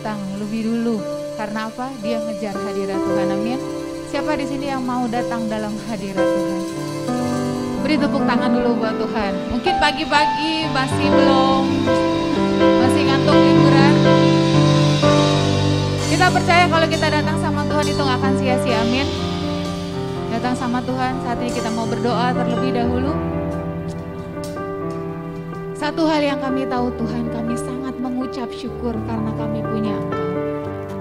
datang lebih dulu. Karena apa? Dia ngejar hadirat Tuhan. Amin. Siapa di sini yang mau datang dalam hadirat Tuhan? Beri tepuk tangan dulu buat Tuhan. Mungkin pagi-pagi masih ngantuk liburan. Kita percaya kalau kita datang sama Tuhan itu gak akan sia-sia. Amin. Datang sama Tuhan, saat ini kita mau berdoa terlebih dahulu. Satu hal yang kami tahu Tuhan, kami sangat mengucap syukur karena kami punya Engkau.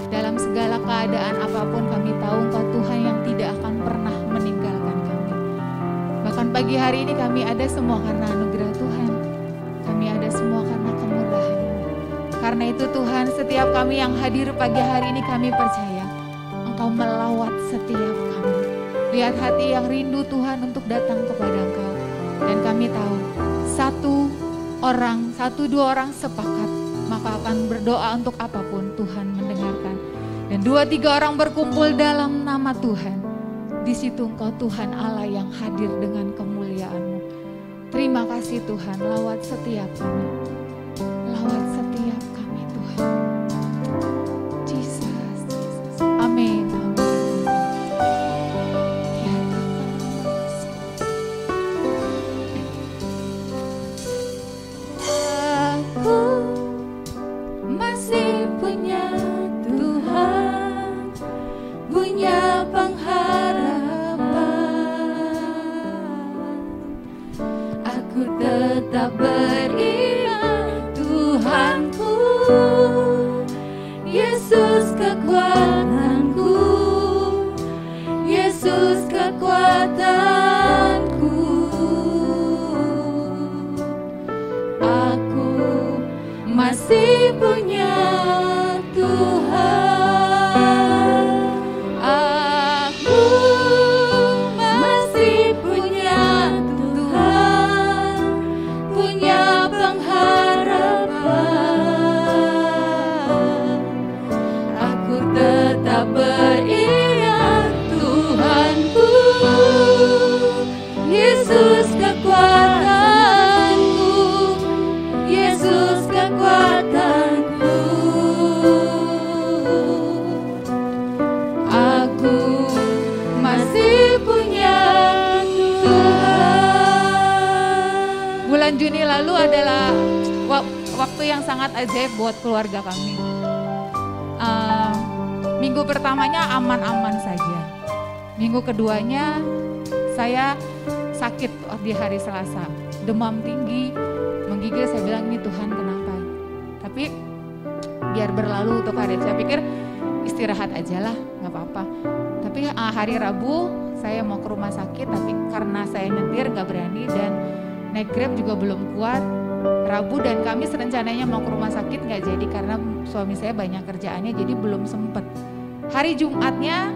Dalam segala keadaan apapun kami tahu Engkau Tuhan yang tidak akan pernah meninggalkan kami. Bahkan pagi hari ini kami ada semua karena anugerah Tuhan. Kami ada semua karena kemurahan-Mu. Karena itu Tuhan, setiap kami yang hadir pagi hari ini kami percaya Engkau melawat setiap kami. Lihat hati yang rindu Tuhan untuk datang kepada Engkau. Dan kami tahu satu dua orang sepakat, maka akan berdoa untuk apapun Tuhan mendengarkan. Dan 2-3 orang berkumpul dalam nama Tuhan. Di situ Engkau Tuhan Allah yang hadir dengan kemuliaan-Mu. Terima kasih Tuhan, lawat setiap kami. Lawat setiap kami Tuhan. Jesus. Amin. Tetap beriman Tuhanku, Yesus kekuatanku, Yesus kekuatanku. Aku masih punya Tuhan. Aku masih punya Tuhan, punya pengharapan. Aku tetap beriman Tuhanku, Yesus kekuatanku, Yesus kekuatanku. Aku masih punya Tuhan. Bulan Juni lalu adalah waktu yang sangat ajaib buat keluarga kami. Minggu pertamanya aman-aman saja. Minggu keduanya saya sakit di hari Selasa. Demam tinggi, menggigil, saya bilang ini Tuhan kenapa. Tapi biar berlalu untuk hari, saya pikir istirahat aja lah, gak apa-apa. Tapi hari Rabu saya mau ke rumah sakit, tapi karena saya nyetir gak berani dan naik Grab juga belum kuat. Rabu dan Kamis rencananya mau ke rumah sakit gak jadi karena suami saya banyak kerjaannya, jadi belum sempet. Hari Jumatnya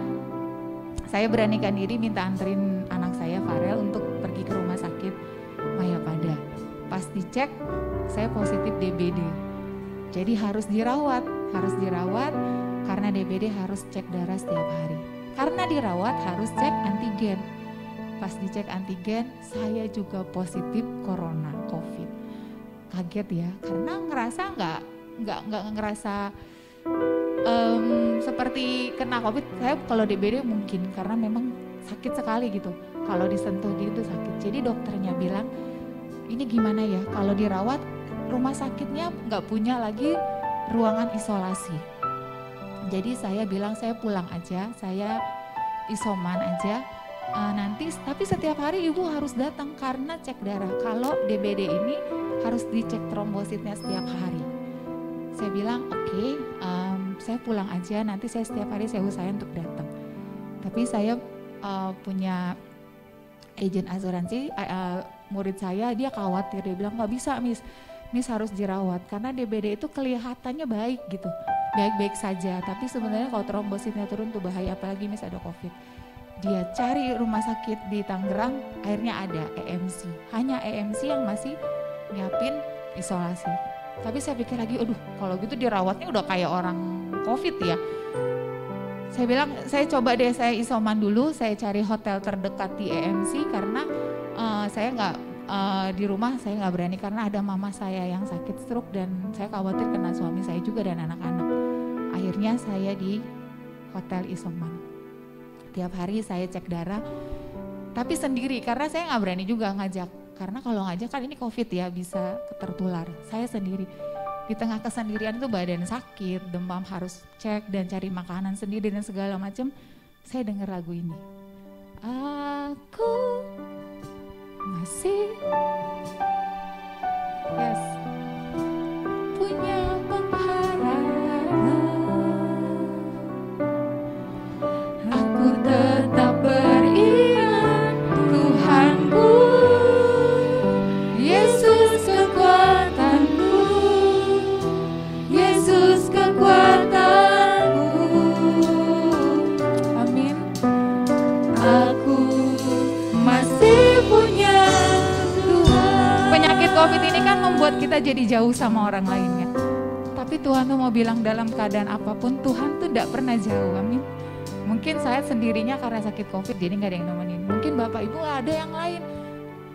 saya beranikan diri minta anterin anak saya Farel untuk pergi ke rumah sakit Mayapada. Pas dicek saya positif DBD. Jadi harus dirawat karena DBD harus cek darah setiap hari. Karena dirawat harus cek antigen. Pas dicek antigen saya juga positif corona COVID. Kaget ya, karena ngerasa nggak ngerasa seperti kena COVID. Saya kalau DBD mungkin karena memang sakit sekali gitu. Kalau disentuh gitu sakit. Jadi dokternya bilang ini gimana ya, kalau dirawat rumah sakitnya nggak punya lagi ruangan isolasi. Jadi saya bilang saya pulang aja, saya isoman aja. Nanti tapi setiap hari ibu harus datang karena cek darah. Kalau DBD ini harus dicek trombositnya setiap hari. Saya bilang oke, saya pulang aja, nanti saya setiap hari saya usahain untuk datang. Tapi saya punya agen asuransi, murid saya dia khawatir, dia bilang nggak bisa Miss harus dirawat karena DBD itu kelihatannya baik gitu, baik-baik saja. Tapi sebenarnya kalau trombositnya turun tuh bahaya, apalagi Miss ada COVID. Dia cari rumah sakit di Tangerang, akhirnya ada EMC. Hanya EMC yang masih nyiapin isolasi. Tapi saya pikir lagi, aduh kalau gitu dirawatnya udah kayak orang COVID ya. Saya bilang, saya coba deh saya isoman dulu, saya cari hotel terdekat di EMC karena saya nggak di rumah saya nggak berani karena ada mama saya yang sakit stroke dan saya khawatir kena suami saya juga dan anak-anak. Akhirnya saya di Hotel Isoman. Tiap hari saya cek darah, tapi sendiri karena saya nggak berani juga ngajak. Karena kalau ngajak kan ini COVID ya, bisa tertular. Saya sendiri. Di tengah kesendirian itu badan sakit, demam, harus cek dan cari makanan sendiri dan segala macam. Saya dengar lagu ini. Aku masih punya pengharapan. Aku tetap beriman, Tuhanku, Yesus kekuatanku, Yesus kekuatanku. Amin. Aku masih punya Tuhan. Penyakit COVID ini kan membuat kita jadi jauh sama orang lainnya. Tapi Tuhan tuh mau bilang dalam keadaan apapun, Tuhan tuh tidak pernah jauh. Amin. Mungkin saya sendirinya karena sakit COVID jadi gak ada yang nemenin. Mungkin Bapak Ibu ada yang lain.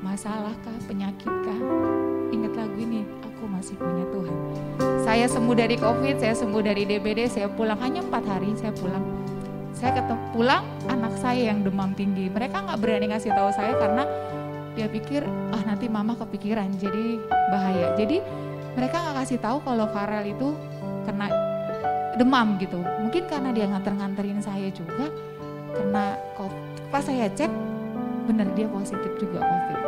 Masalah kah, penyakit kah? Ingat lagu ini, aku masih punya Tuhan. Saya sembuh dari COVID, saya sembuh dari DBD, saya pulang hanya 4 hari saya pulang. Saya ketemu pulang anak saya yang demam tinggi. Mereka gak berani ngasih tahu saya karena dia pikir nanti mama kepikiran jadi bahaya. Jadi mereka gak kasih tahu kalau Farel itu kena demam gitu. Mungkin karena dia nganter-nganterin saya juga, karena pas saya cek benar dia positif juga COVID.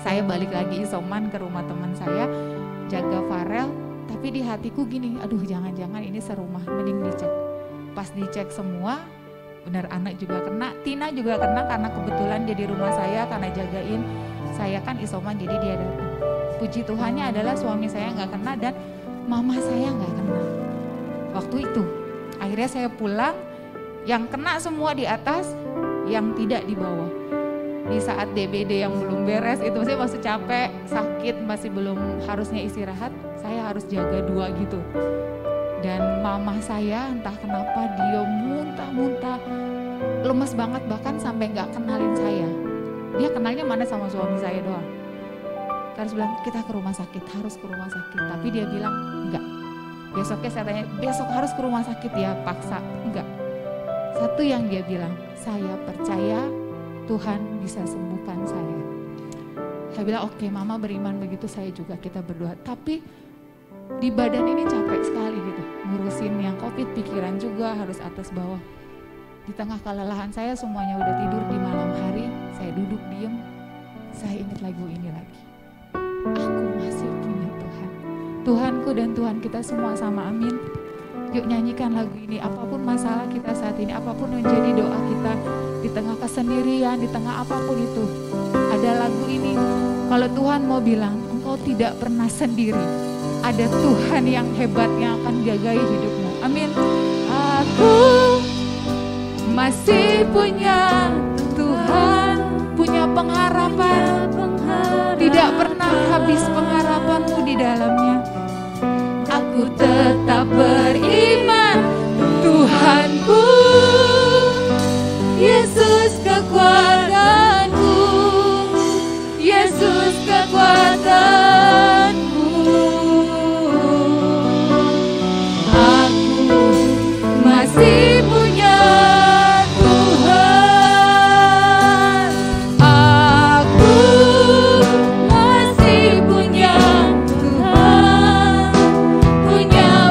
Saya balik lagi isoman ke rumah teman saya, jaga Farel, tapi di hatiku gini, aduh jangan-jangan ini serumah, mending dicek. Pas dicek semua, benar anak juga kena, Tina juga kena karena kebetulan dia di rumah saya karena jagain. Saya kan isoman jadi dia datang. Puji Tuhannya adalah suami saya nggak kena dan mama saya nggak kena. Waktu itu, akhirnya saya pulang, yang kena semua di atas, yang tidak di bawah. Di saat DBD yang belum beres, itu saya masih capek, sakit, masih belum harusnya istirahat, saya harus jaga 2 gitu. Dan mama saya entah kenapa dia muntah-muntah, lemes banget bahkan sampai nggak kenalin saya. Dia kenalnya mana sama suami saya doang. Terus bilang kita ke rumah sakit, harus ke rumah sakit. Tapi dia bilang enggak. Besoknya saya tanya, besok harus ke rumah sakit ya, paksa. Enggak. Satu yang dia bilang, saya percaya Tuhan bisa sembuhkan saya. Saya bilang oke, mama beriman begitu, saya juga, kita berdoa. Tapi di badan ini capek sekali gitu. Ngurusin yang COVID, pikiran juga harus atas bawah. Di tengah kelelahan saya semuanya udah tidur di malam hari, saya duduk diem, saya ingat lagu ini lagi. Aku masih punya Tuhan. Tuhanku dan Tuhan kita semua sama, amin. Yuk nyanyikan lagu ini, apapun masalah kita saat ini, apapun menjadi doa kita, di tengah kesendirian, di tengah apapun itu. Ada lagu ini, kalau Tuhan mau bilang, engkau tidak pernah sendiri. Ada Tuhan yang hebat yang akan jagai hidupmu, amin. Aku masih punya Tuhan, punya pengharapan, tidak pernah habis pengharapanmu di dalamnya. Aku tetap beriman, Tuhanku, Yesus kekuatanku, Yesus kekuatanku. Aku masih punya Tuhan, aku masih punya Tuhan, punya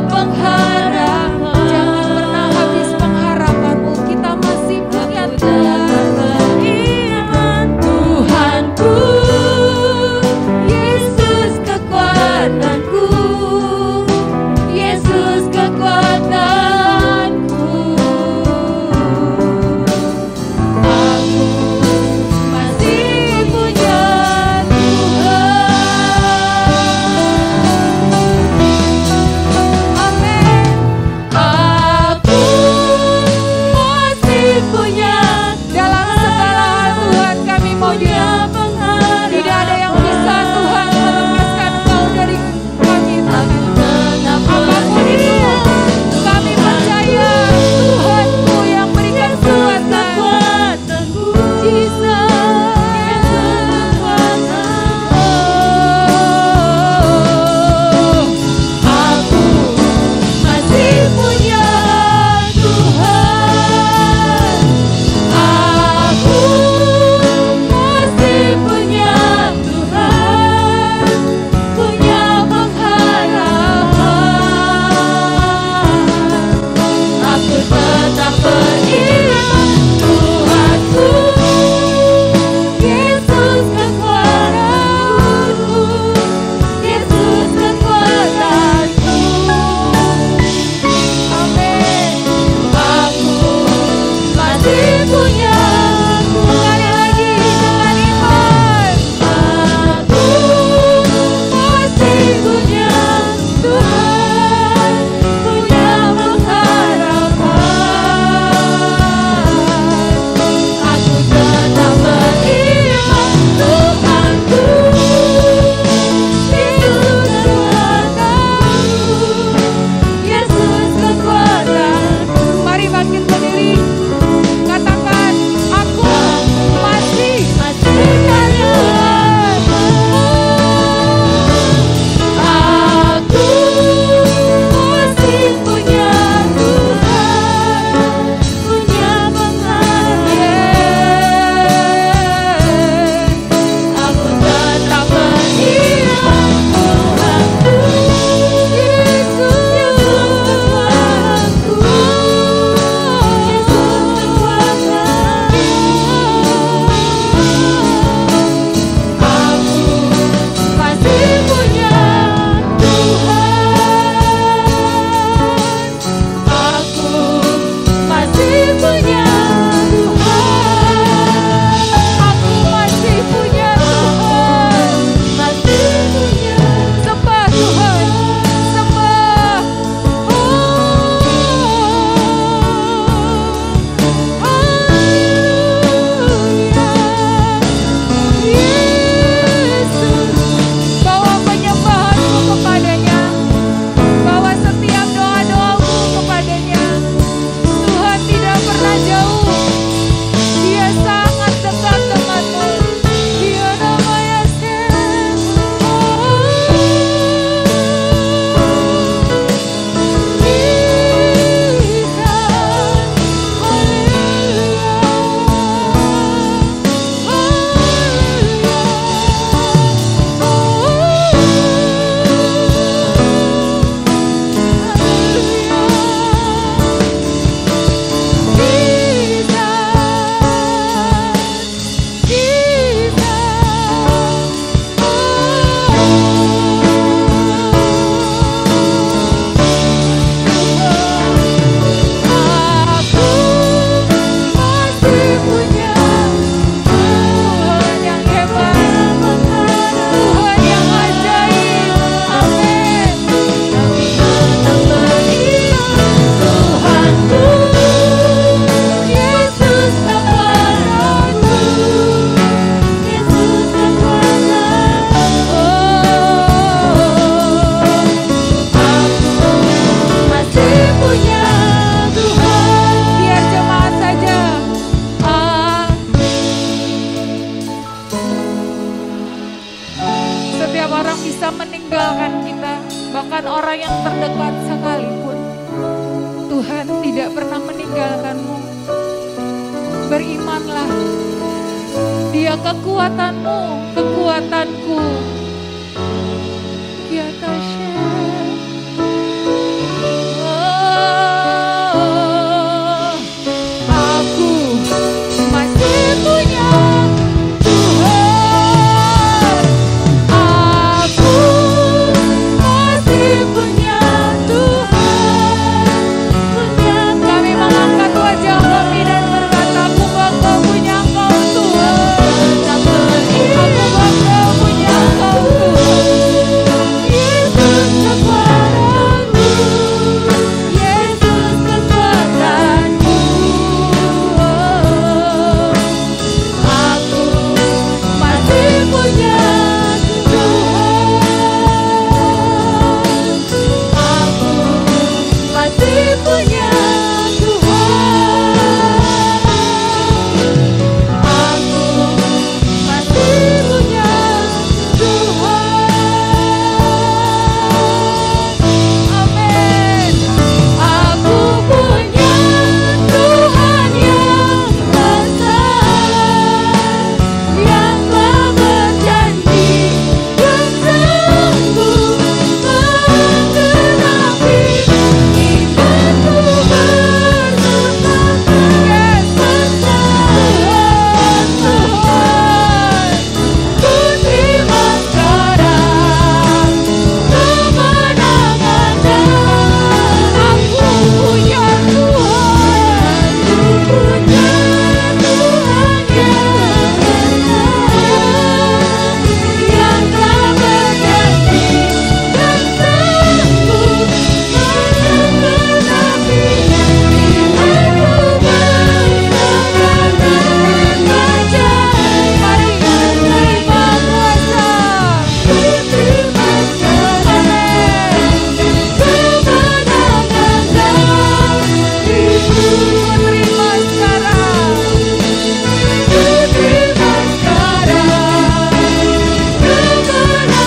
pernah meninggalkanmu. Berimanlah, Dia kekuatanmu, kekuatanku. Ya Tasya. Aku masih punya Tuhan. Aku masih punya Tuhan. Kami mengangkat wajah kami dan berkata, aku bangga punya Engkau Tuhan. Aku bangga punya Engkau Tuhan. Yesus kekuatanku, Yesus kekuatanku. Aku masih punya Tuhan. Aku masih punya Tuhan. Aku masih punya Tuhan. Amin. Aku punya Tuhan yang besar, yang telah berjanji dan sanggup menggenapi imanku bersama Tuhan. Ku terima sekarang kemenangannya. Aku punya Tuhan, ku punya Tuhan yang telah berjanji dan sanggup menggenapi imanku bersama Raja. Mari terima kuasa, terima kemenangan Ibu. Terima sekarang, terima sekarang kemenangannya Ibu.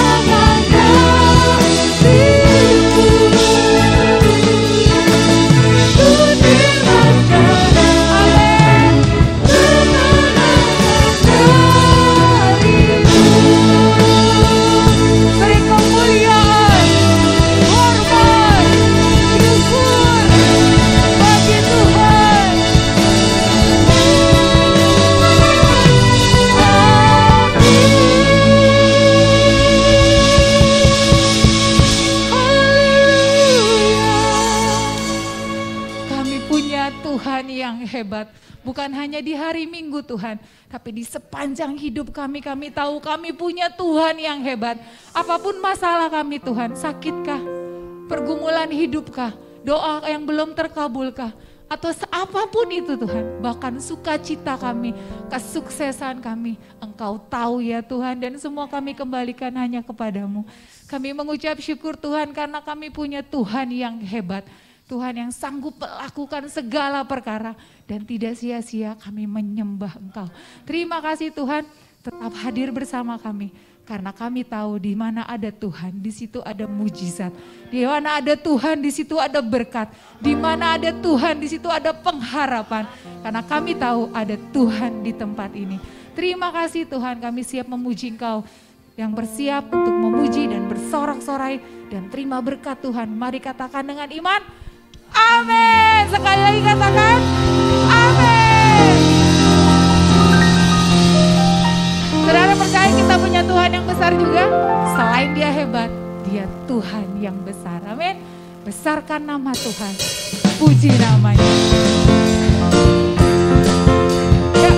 Terima sekarang, amin, kemenangan Ibu. Beri kemuliaan, hormat, syukur bagi Tuhan. Kami punya Tuhan yang hebat. Bukan hanya di hari Minggu Tuhan, tapi di sepanjang hidup kami tahu kami punya Tuhan yang hebat. Apapun masalah kami Tuhan, sakitkah, pergumulan hidupkah, doa yang belum terkabulkah, atau apapun itu Tuhan, bahkan sukacita kami, kesuksesan kami, Engkau tahu ya Tuhan, dan semua kami kembalikan hanya kepadamu. Kami mengucap syukur Tuhan karena kami punya Tuhan yang hebat, Tuhan yang sanggup melakukan segala perkara, dan tidak sia-sia kami menyembah Engkau. Terima kasih Tuhan, tetap hadir bersama kami. Karena kami tahu di mana ada Tuhan, di situ ada mujizat. Di mana ada Tuhan, di situ ada berkat. Di mana ada Tuhan, di situ ada pengharapan. Karena kami tahu ada Tuhan di tempat ini. Terima kasih Tuhan, kami siap memuji Engkau. Yang bersiap untuk memuji dan bersorak-sorai dan terima berkat Tuhan. Mari katakan dengan iman, amin. Sekali lagi katakan, amin. Saudara percaya kita punya Tuhan yang besar juga? Selain Dia hebat, Dia Tuhan yang besar. Amin. Besarkan nama Tuhan. Puji namanya. Ya.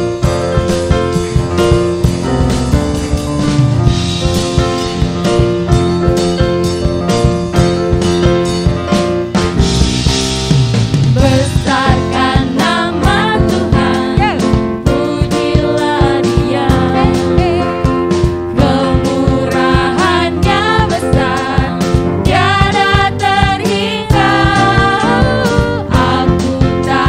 Besarkan nama Tuhan, pujilah Dia. Kemurahannya besar, tiada terhingga. Aku tak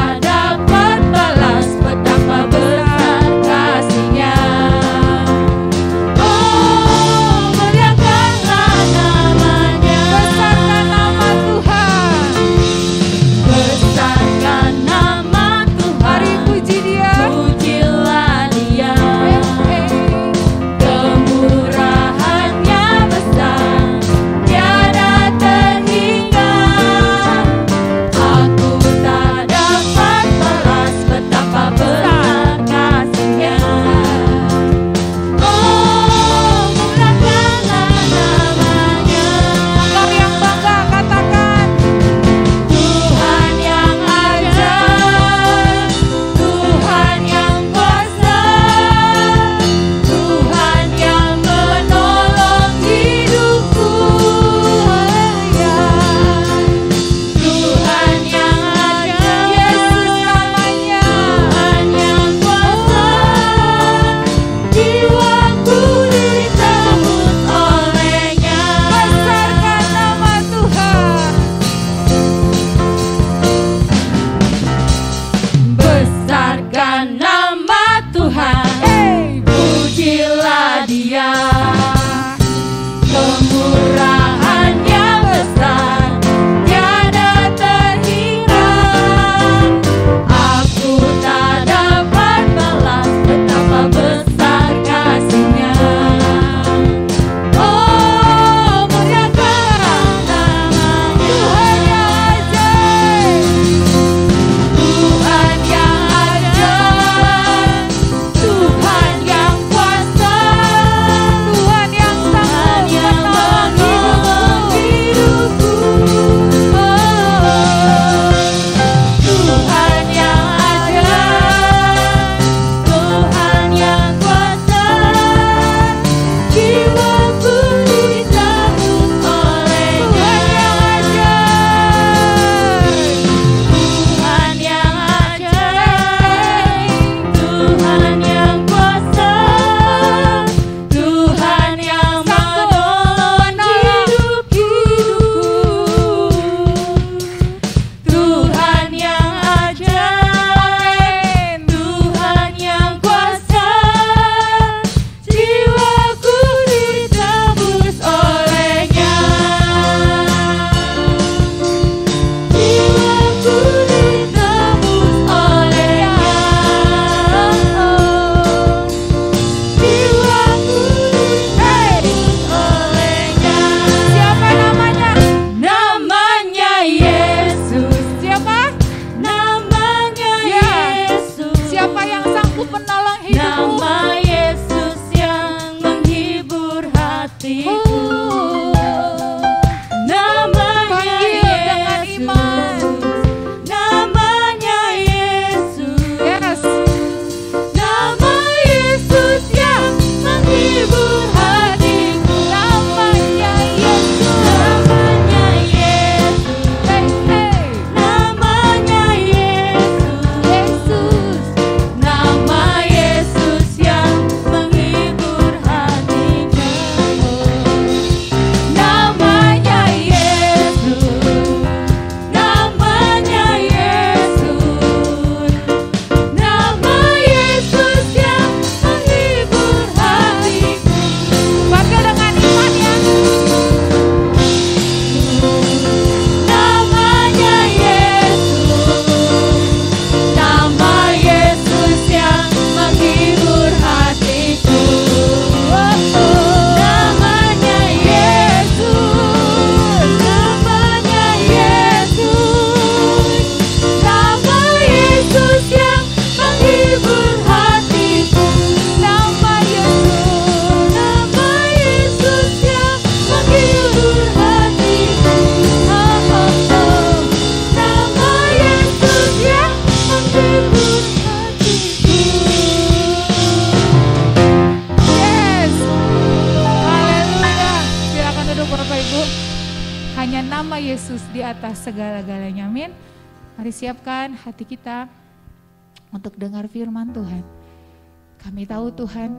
segala-galanya. Amin. Mari siapkan hati kita untuk dengar firman Tuhan. Kami tahu Tuhan,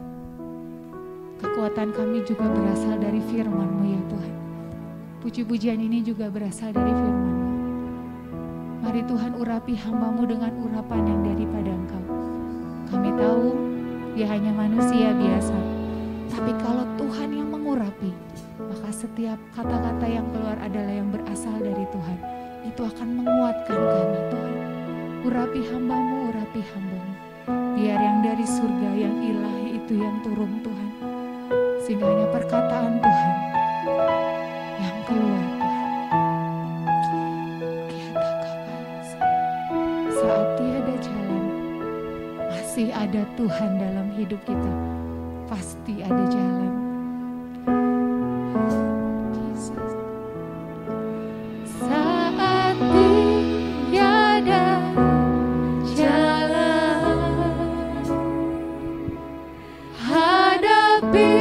kekuatan kami juga berasal dari firman-Mu ya Tuhan. Puji-pujian ini juga berasal dari firman-Mu. Mari Tuhan urapi hamba-Mu dengan urapan yang daripada Engkau. Kami tahu dia hanya manusia biasa. Tapi kalau Tuhan yang mengurapi, maka setiap kata-kata yang keluar adalah yang berasal dari Tuhan. Itu akan menguatkan kami Tuhan. Urapi hamba-Mu, urapi hamba-Mu. Biar yang dari surga, yang ilahi itu yang turun Tuhan. Sehingga hanya perkataan Tuhan yang keluar Tuhan. Saat tiada jalan, masih ada Tuhan dalam hidup kita. Pasti ada jalan. Saat tiada jalan, hadapi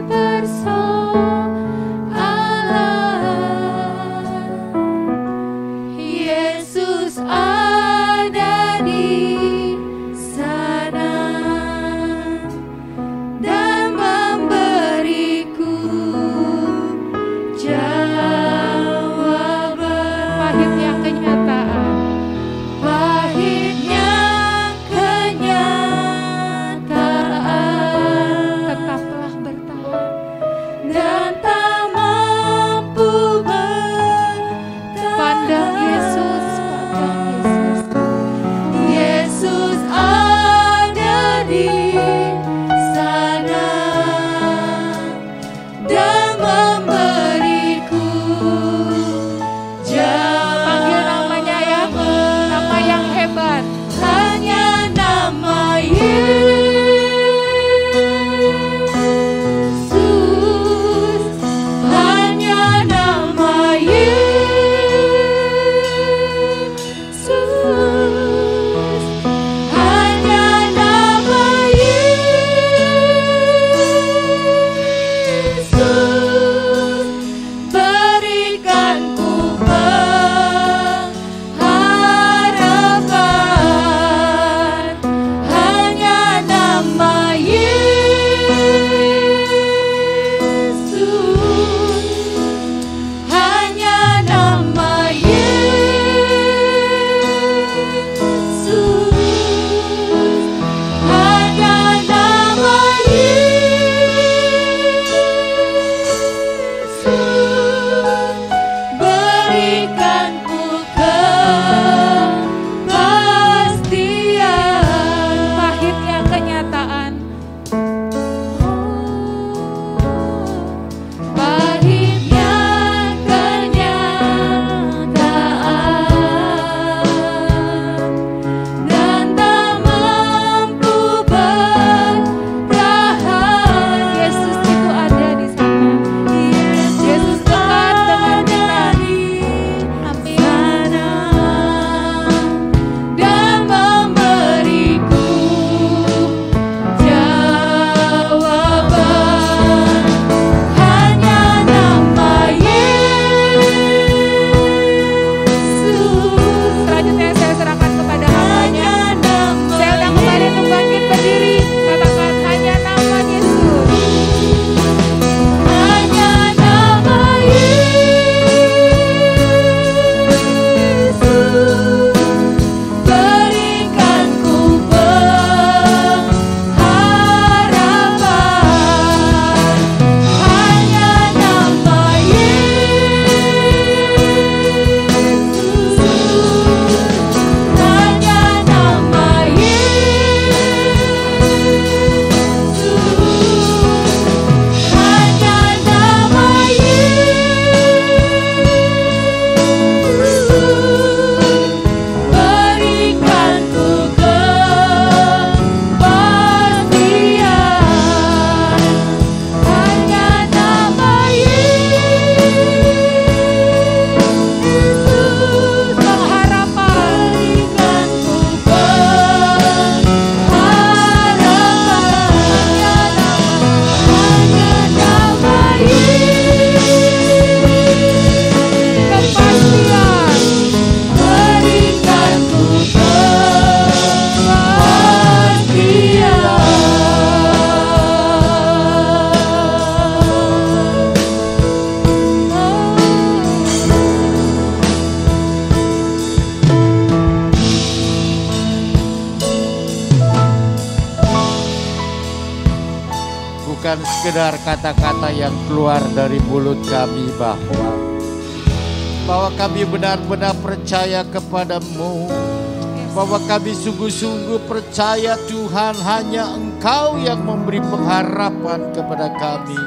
persoalan, Yesus ada di sana dan memberiku jawaban. Pahitnya kenyataan, pahitnya kenyataan, tetaplah bertahan dan tak mampu bertahan. Pandang Yesus, pandang Yesus. Yesus ada di sana dan memberiku jawaban. Panggil namanya ya, nama yang hebat. Hanya nama Yesus, hanya nama Yesus. bukan sekedar kata-kata yang keluar dari mulut kami, bahwa kami benar-benar percaya kepadamu, bahwa kami sungguh-sungguh percaya Tuhan hanya Engkau yang memberi pengharapan kepada kami.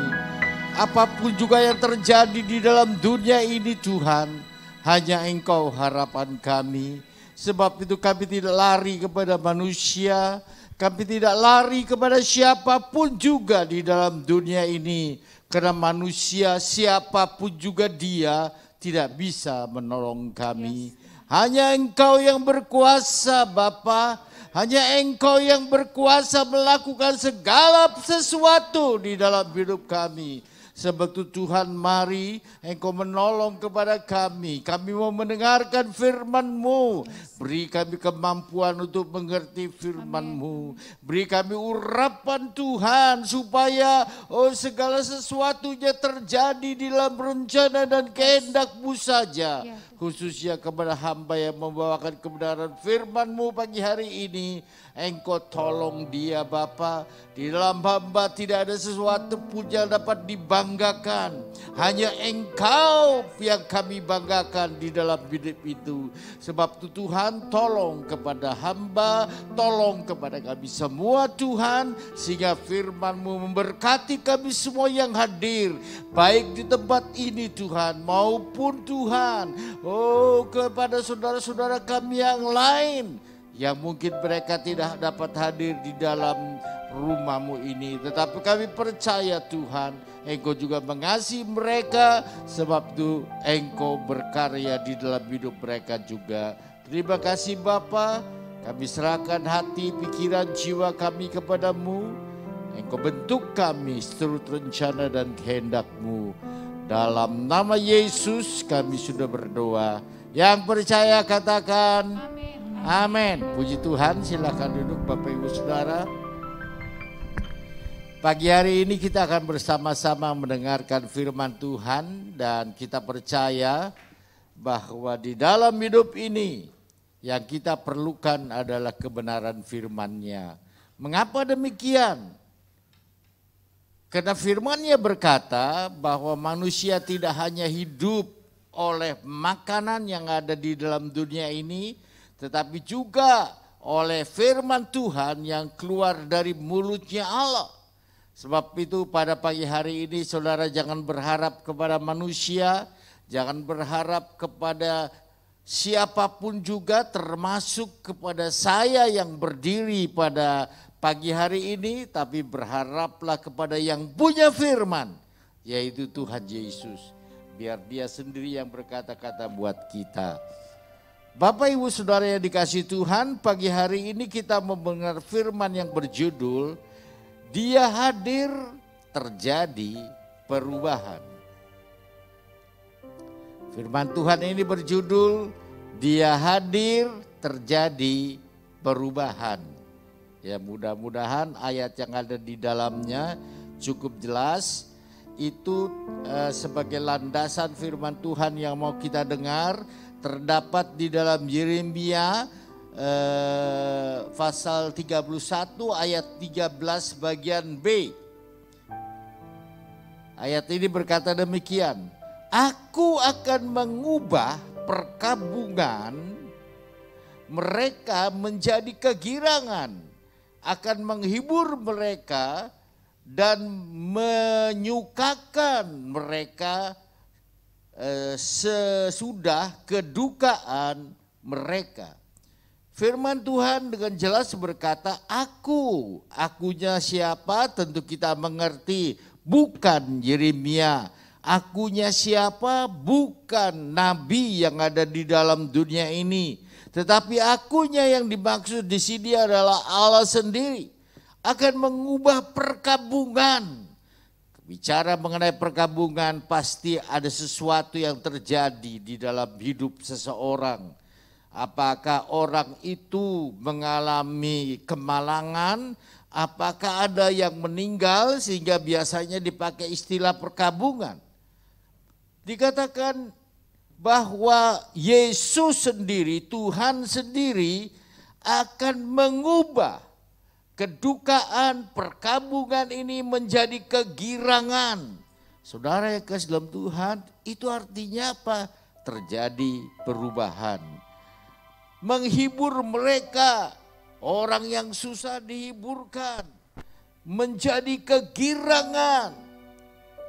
Apapun juga yang terjadi di dalam dunia ini Tuhan, hanya Engkau harapan kami. Sebab itu kami tidak lari kepada manusia, kami tidak lari kepada siapapun juga di dalam dunia ini. Karena manusia siapapun juga dia tidak bisa menolong kami. Hanya Engkau yang berkuasa Bapa, hanya Engkau yang berkuasa melakukan segala sesuatu di dalam hidup kami. Sebab itu Tuhan, mari Engkau menolong kepada kami. Kami mau mendengarkan firman-Mu. Beri kami kemampuan untuk mengerti firman-Mu. Beri kami urapan Tuhan supaya segala sesuatunya terjadi di dalam rencana dan kehendak-Mu saja. Khususnya kepada hamba yang membawakan kebenaran firman-Mu pagi hari ini. Engkau tolong dia Bapa. Di dalam hamba tidak ada sesuatu pun yang dapat dibanggakan. Hanya Engkau yang kami banggakan di dalam hidup itu. Sebab itu Tuhan, tolong kepada hamba, tolong kepada kami semua Tuhan. Sehingga firman-Mu memberkati kami semua yang hadir. Baik di tempat ini Tuhan, maupun Tuhan, kepada saudara-saudara kami yang lain. Yang mungkin mereka tidak dapat hadir di dalam rumah-Mu ini. Tetapi kami percaya Tuhan, Engkau juga mengasihi mereka. Sebab itu Engkau berkarya di dalam hidup mereka juga. Terima kasih Bapa. Kami serahkan hati, pikiran, jiwa kami kepadamu. Engkau bentuk kami seturut rencana dan kehendak-Mu. Dalam nama Yesus kami sudah berdoa. Yang percaya katakan amin. Amin. Puji Tuhan, silakan duduk Bapak Ibu Saudara. Pagi hari ini kita akan bersama-sama mendengarkan firman Tuhan. Dan kita percaya bahwa di dalam hidup ini yang kita perlukan adalah kebenaran firman-Nya. Mengapa demikian? Karena firman-Nya berkata bahwa manusia tidak hanya hidup oleh makanan yang ada di dalam dunia ini, tetapi juga oleh firman Tuhan yang keluar dari mulutnya Allah. Sebab itu pada pagi hari ini saudara jangan berharap kepada manusia, jangan berharap kepada siapapun juga, termasuk kepada saya yang berdiri pada pagi hari ini, tapi berharaplah kepada yang punya firman, yaitu Tuhan Yesus. Biar dia sendiri yang berkata-kata buat kita. Bapak Ibu Saudara yang dikasihi Tuhan, pagi hari ini kita mendengar firman yang berjudul Dia Hadir Terjadi Perubahan. Firman Tuhan ini berjudul Dia Hadir Terjadi Perubahan. Ya, mudah-mudahan ayat yang ada di dalamnya cukup jelas. Itu sebagai landasan firman Tuhan yang mau kita dengar. Terdapat di dalam Yeremia pasal 31 ayat 13 bagian B. Ayat ini berkata demikian. Aku akan mengubah perkabungan mereka menjadi kegirangan. Akan menghibur mereka dan menyukakan mereka sesudah kedukaan mereka. Firman Tuhan dengan jelas berkata, akunya siapa? Tentu kita mengerti, bukan Yeremia. Akunya siapa? Bukan nabi yang ada di dalam dunia ini. Tetapi akunya yang dimaksud di sini adalah Allah sendiri. Akan mengubah perkabungan. Bicara mengenai perkabungan, pasti ada sesuatu yang terjadi di dalam hidup seseorang. Apakah orang itu mengalami kemalangan, apakah ada yang meninggal sehingga biasanya dipakai istilah perkabungan. Dikatakan bahwa Yesus sendiri, Tuhan sendiri akan mengubah kedukaan, perkabungan ini menjadi kegirangan. Saudara yang kasih dalam Tuhan, itu artinya apa? Terjadi perubahan. Menghibur mereka, orang yang susah dihiburkan, menjadi kegirangan.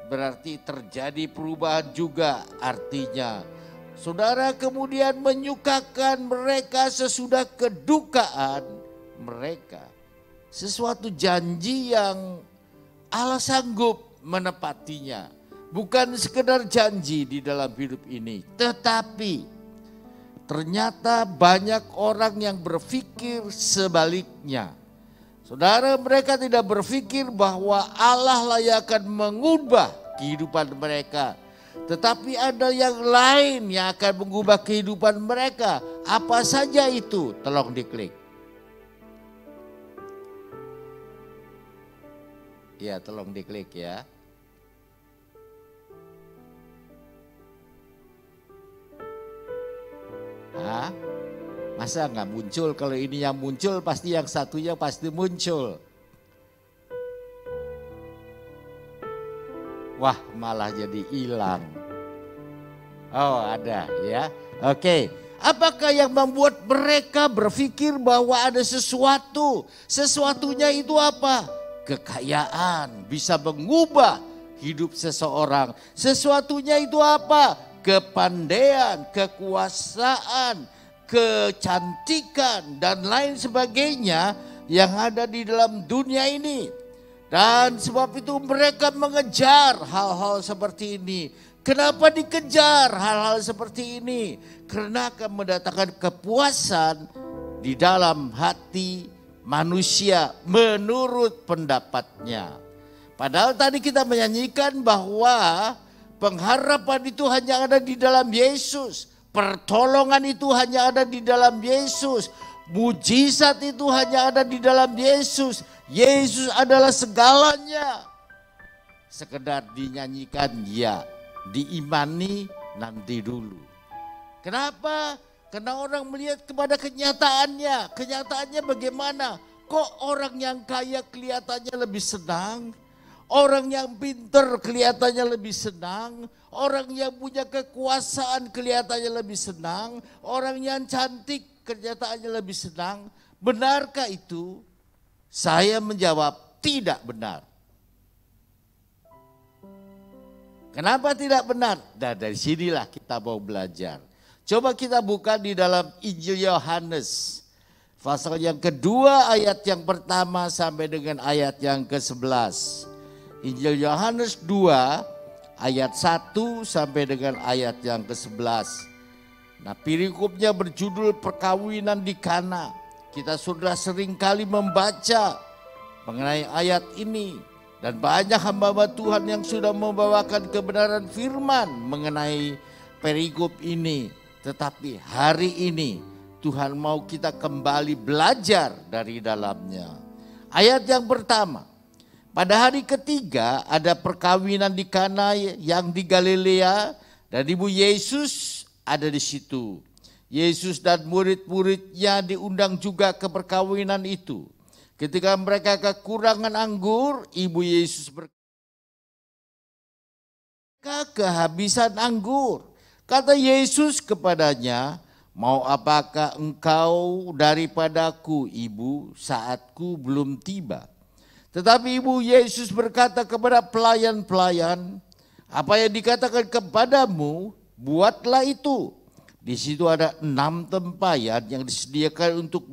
Berarti terjadi perubahan juga artinya. Saudara kemudian menyukakan mereka sesudah kedukaan mereka. Sesuatu janji yang Allah sanggup menepatinya. Bukan sekedar janji di dalam hidup ini, tetapi ternyata banyak orang yang berpikir sebaliknya. Saudara, mereka tidak berpikir bahwa Allah lah yang akan mengubah kehidupan mereka. Tetapi ada yang lain yang akan mengubah kehidupan mereka. Apa saja itu? Tolong diklik. Ya, tolong diklik ya. Hah? Masa nggak muncul? Kalau ini yang muncul pasti yang satunya pasti muncul. Wah, malah jadi hilang. Oh, ada ya. Oke. Apakah yang membuat mereka berpikir bahwa ada sesuatu? Sesuatunya itu apa? Kekayaan bisa mengubah hidup seseorang. Sesuatunya itu apa? Kepandaian, kekuasaan, kecantikan dan lain sebagainya yang ada di dalam dunia ini. Dan sebab itu mereka mengejar hal-hal seperti ini. Kenapa dikejar hal-hal seperti ini? Karena akan mendatangkan kepuasan di dalam hati manusia menurut pendapatnya. Padahal tadi kita menyanyikan bahwa pengharapan itu hanya ada di dalam Yesus. Pertolongan itu hanya ada di dalam Yesus. Mujizat itu hanya ada di dalam Yesus. Yesus adalah segalanya. Sekedar dinyanyikan ya, diimani nanti dulu. Kenapa? Karena orang melihat kepada kenyataannya. Kenyataannya bagaimana? Kok orang yang kaya kelihatannya lebih senang? Orang yang pinter kelihatannya lebih senang. Orang yang punya kekuasaan kelihatannya lebih senang. Orang yang cantik kenyataannya lebih senang. Benarkah itu? Saya menjawab tidak benar. Kenapa tidak benar? Dan dari sinilah kita mau belajar. Coba kita buka di dalam Injil Yohanes. Pasal yang kedua ayat yang pertama sampai dengan ayat yang ke-11. Injil Yohanes 2 ayat 1 sampai dengan ayat yang ke-11. Nah, perikopnya berjudul perkawinan di Kana. Kita sudah sering kali membaca mengenai ayat ini. Dan banyak hamba-hamba Tuhan yang sudah membawakan kebenaran firman mengenai perikop ini. Tetapi hari ini Tuhan mau kita kembali belajar dari dalamnya. Ayat yang pertama. Pada hari ketiga ada perkawinan di Kana yang di Galilea dan ibu Yesus ada di situ. Yesus dan murid-muridnya diundang juga ke perkawinan itu. Ketika mereka kekurangan anggur, ibu Yesus berkata, kehabisan anggur. Kata Yesus kepadanya, mau apakah engkau daripadaku ibu, saatku belum tiba. Tetapi ibu Yesus berkata kepada pelayan-pelayan, apa yang dikatakan kepadamu, buatlah itu. Di situ ada 6 tempayan yang disediakan untuk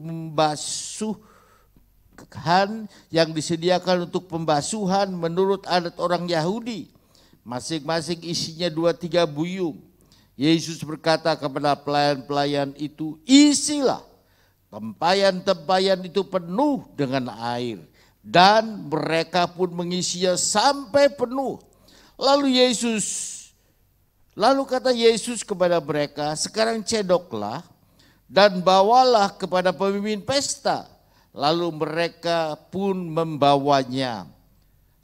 yang disediakan untuk pembasuhan menurut adat orang Yahudi. Masing-masing isinya 2-3 buyung. Yesus berkata kepada pelayan-pelayan itu, isilah. Tempayan-tempayan itu penuh dengan air. Dan mereka pun mengisinya sampai penuh. Lalu kata Yesus kepada mereka, sekarang cedoklah dan bawalah kepada pemimpin pesta. Lalu mereka pun membawanya.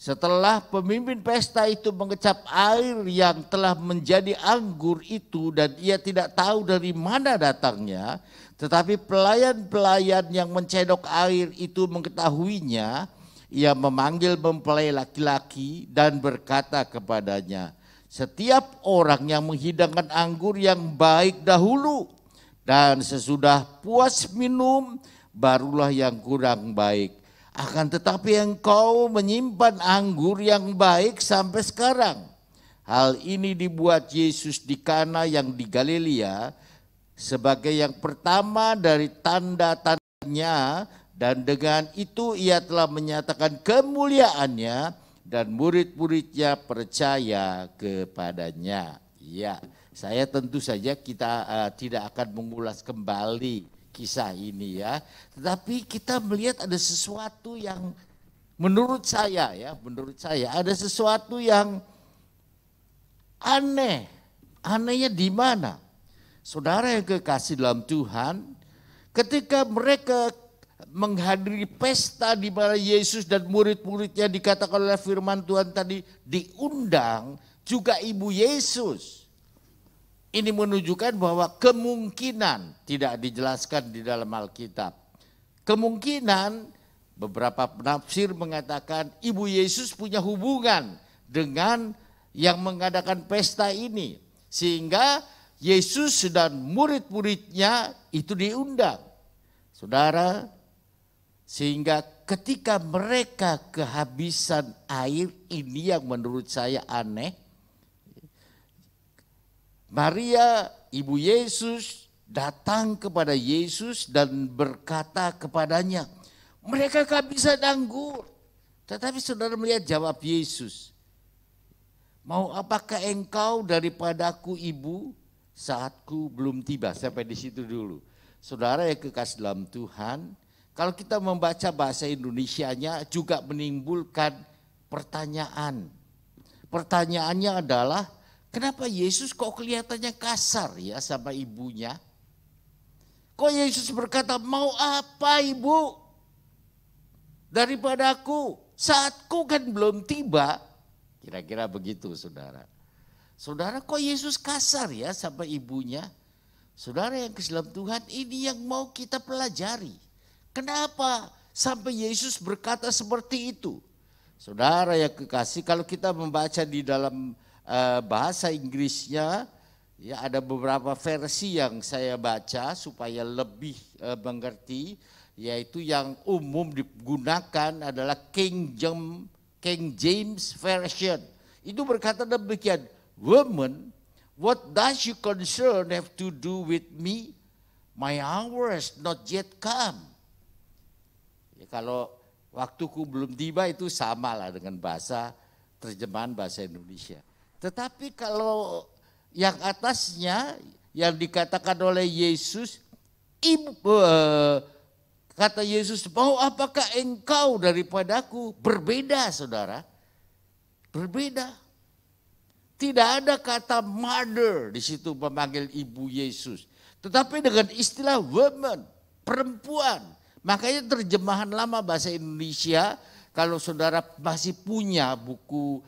Setelah pemimpin pesta itu mengecap air yang telah menjadi anggur itu dan ia tidak tahu dari mana datangnya, tetapi pelayan-pelayan yang mencedok air itu mengetahuinya, ia memanggil mempelai laki-laki dan berkata kepadanya, setiap orang yang menghidangkan anggur yang baik dahulu dan sesudah puas minum barulah yang kurang baik. Akan tetapi engkau menyimpan anggur yang baik sampai sekarang. Hal ini dibuat Yesus di Kana yang di Galilea sebagai yang pertama dari tanda-tandanya, dan dengan itu ia telah menyatakan kemuliaannya dan murid-muridnya percaya kepadanya. Ya, saya tentu saja kita tidak akan mengulas kembali kisah ini ya, tetapi kita melihat ada sesuatu yang menurut saya ada sesuatu yang aneh. Anehnya di mana? Saudara yang kekasih dalam Tuhan, ketika mereka menghadiri pesta di mana Yesus dan murid-muridnya dikatakan oleh firman Tuhan tadi diundang, juga ibu Yesus. Ini menunjukkan bahwa kemungkinan, tidak dijelaskan di dalam Alkitab. Kemungkinan beberapa penafsir mengatakan ibu Yesus punya hubungan dengan yang mengadakan pesta ini. Sehingga Yesus dan murid-muridnya itu diundang. Saudara, sehingga ketika mereka kehabisan air, ini yang menurut saya aneh. Maria, ibu Yesus, datang kepada Yesus dan berkata kepadanya, mereka kehabisan anggur. Tetapi saudara melihat jawab Yesus, mau apakah engkau daripadaku ibu, saatku belum tiba. Sampai di situ dulu. Saudara yang kekasih dalam Tuhan, kalau kita membaca bahasa Indonesianya juga menimbulkan pertanyaan. Pertanyaannya adalah, kenapa Yesus kok kelihatannya kasar ya sama ibunya? Kok Yesus berkata, mau apa ibu daripadaku? Saatku kan belum tiba. Kira-kira begitu saudara. Saudara, kok Yesus kasar ya sama ibunya? Saudara yang kasih dalam Tuhan, ini yang mau kita pelajari. Kenapa sampai Yesus berkata seperti itu? Saudara yang kekasih, kalau kita membaca di dalam bahasa Inggrisnya, ya ada beberapa versi yang saya baca supaya lebih mengerti, yaitu yang umum digunakan adalah King James Version. Itu berkata demikian, woman, what does your concern have to do with me? My hour has not yet come. Ya, kalau waktuku belum tiba itu sama lah dengan bahasa terjemahan bahasa Indonesia. Tetapi kalau yang atasnya yang dikatakan oleh Yesus, kata Yesus, mau apakah engkau daripadaku? Berbeda saudara, berbeda. Tidak ada kata mother di situ memanggil ibu Yesus. Tetapi dengan istilah woman, perempuan. Makanya terjemahan lama bahasa Indonesia, kalau saudara masih punya buku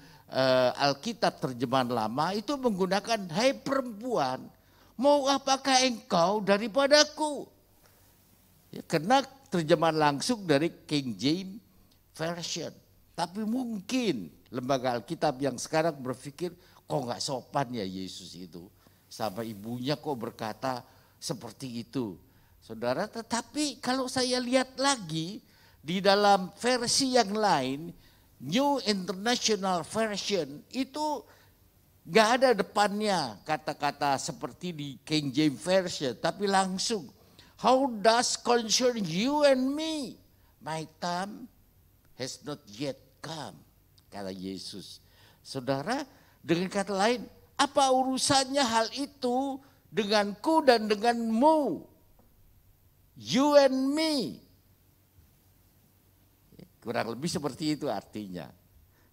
Alkitab terjemahan lama itu menggunakan hai perempuan, mau apakah engkau daripadaku? Ya, karena terjemahan langsung dari King James Version. Tapi mungkin lembaga Alkitab yang sekarang berpikir, kok nggak sopan ya Yesus itu sama ibunya kok berkata seperti itu. Saudara, tetapi kalau saya lihat lagi di dalam versi yang lain, New International Version itu gak ada depannya kata-kata seperti di King James Version, tapi langsung, how does concern you and me? My time has not yet come, kata Yesus. Saudara, dengan kata lain, apa urusannya hal itu denganku dan denganmu? You and me. Kurang lebih seperti itu artinya.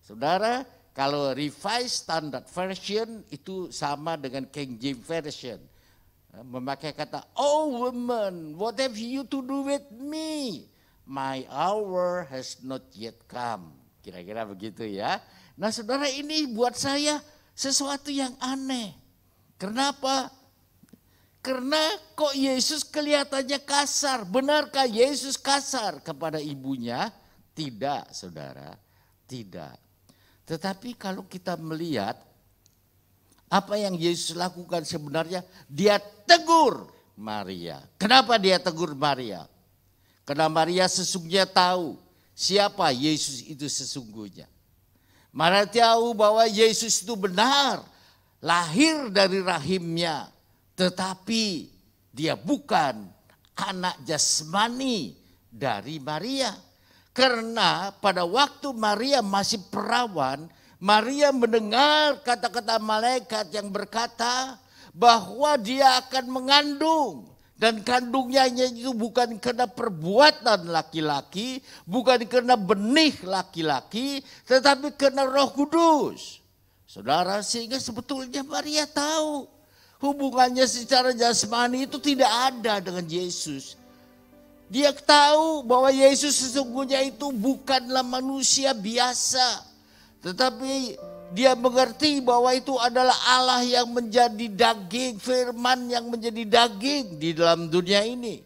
Saudara, kalau Revised Standard Version itu sama dengan King James Version. Memakai kata, oh woman, what have you to do with me? My hour has not yet come. Kira-kira begitu ya. Nah saudara, ini buat saya sesuatu yang aneh. Kenapa? Karena kok Yesus kelihatannya kasar. Benarkah Yesus kasar kepada ibunya? Tidak saudara, tidak. Tetapi kalau kita melihat apa yang Yesus lakukan sebenarnya, dia tegur Maria. Kenapa dia tegur Maria? Karena Maria sesungguhnya tahu siapa Yesus itu sesungguhnya. Maria tahu bahwa Yesus itu benar lahir dari rahimnya, tetapi dia bukan anak jasmani dari Maria. Karena pada waktu Maria masih perawan, Maria mendengar kata-kata malaikat yang berkata bahwa dia akan mengandung. Dan kandungnya itu bukan karena perbuatan laki-laki, bukan karena benih laki-laki, tetapi karena Roh Kudus. Saudara, sehingga sebetulnya Maria tahu hubungannya secara jasmani itu tidak ada dengan Yesus. Dia tahu bahwa Yesus sesungguhnya itu bukanlah manusia biasa, tetapi dia mengerti bahwa itu adalah Allah yang menjadi daging, firman yang menjadi daging di dalam dunia ini.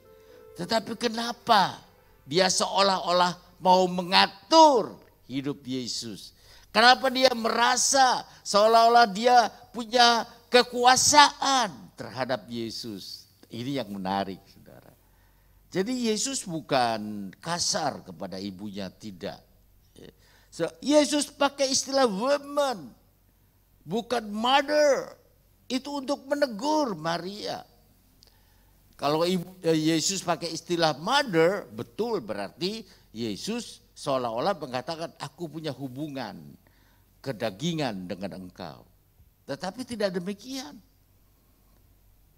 Tetapi kenapa dia seolah-olah mau mengatur hidup Yesus? Kenapa dia merasa seolah-olah dia punya kekuasaan terhadap Yesus? Ini yang menarik, saudara. Jadi Yesus bukan kasar kepada ibunya, tidak. So, Yesus pakai istilah woman, bukan mother. Itu untuk menegur Maria. Kalau Yesus pakai istilah mother, betul berarti Yesus seolah-olah mengatakan aku punya hubungan kedagingan dengan engkau. Tetapi tidak demikian.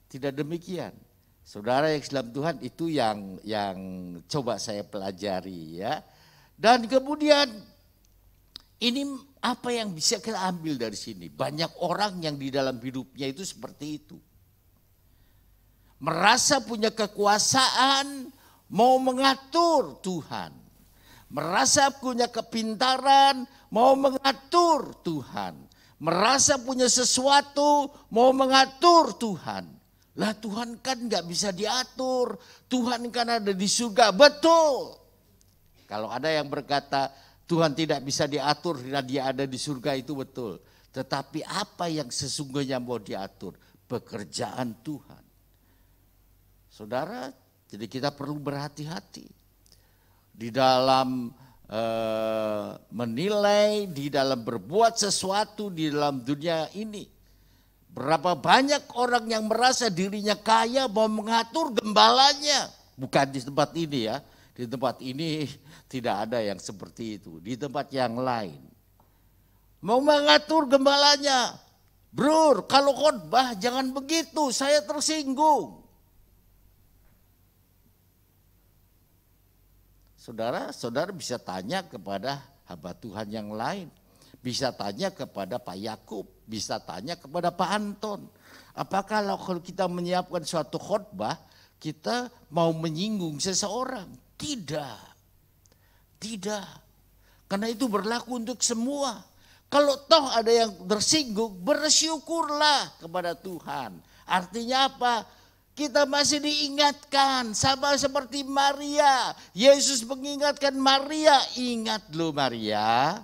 Tidak demikian. Saudara yang dalam Tuhan, itu yang coba saya pelajari ya. Dan kemudian ini apa yang bisa kita ambil dari sini? Banyak orang yang di dalam hidupnya itu seperti itu. Merasa punya kekuasaan, mau mengatur Tuhan. Merasa punya kepintaran, mau mengatur Tuhan. Merasa punya sesuatu, mau mengatur Tuhan. Lah Tuhan kan gak bisa diatur. Tuhan kan ada di surga. Betul. Kalau ada yang berkata Tuhan tidak bisa diatur karena dia ada di surga, itu betul. Tetapi apa yang sesungguhnya mau diatur? Pekerjaan Tuhan. Saudara, jadi kita perlu berhati-hati. Di dalam menilai, di dalam berbuat sesuatu di dalam dunia ini. Berapa banyak orang yang merasa dirinya kaya mau mengatur gembalanya. Bukan di tempat ini ya. Di tempat ini tidak ada yang seperti itu. Di tempat yang lain. Mau mengatur gembalanya. Bro, kalau khotbah jangan begitu, saya tersinggung. Saudara bisa tanya kepada hamba Tuhan yang lain. Bisa tanya kepada Pak Yakub. Bisa tanya kepada Pak Anton. Apakah kalau kita menyiapkan suatu khotbah, kita mau menyinggung seseorang? Tidak. Tidak. Karena itu berlaku untuk semua. Kalau toh ada yang tersinggung, bersyukurlah kepada Tuhan. Artinya apa? Kita masih diingatkan, sama seperti Maria. Yesus mengingatkan Maria, ingat loh Maria.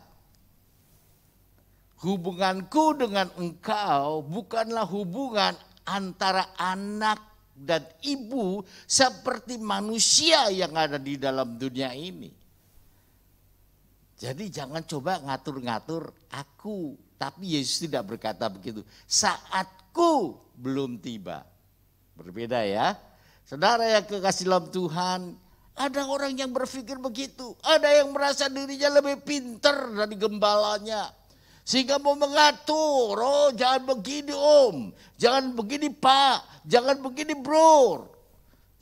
Hubunganku dengan engkau bukanlah hubungan antara anak dan ibu seperti manusia yang ada di dalam dunia ini. Jadi jangan coba ngatur-ngatur aku. Tapi Yesus tidak berkata begitu. Saatku belum tiba. Berbeda ya. Saudara yang kekasih dalam Tuhan, ada orang yang berpikir begitu. Ada yang merasa dirinya lebih pintar dari gembalanya. Sehingga mau mengatur, oh jangan begini om, jangan begini pak, jangan begini bro.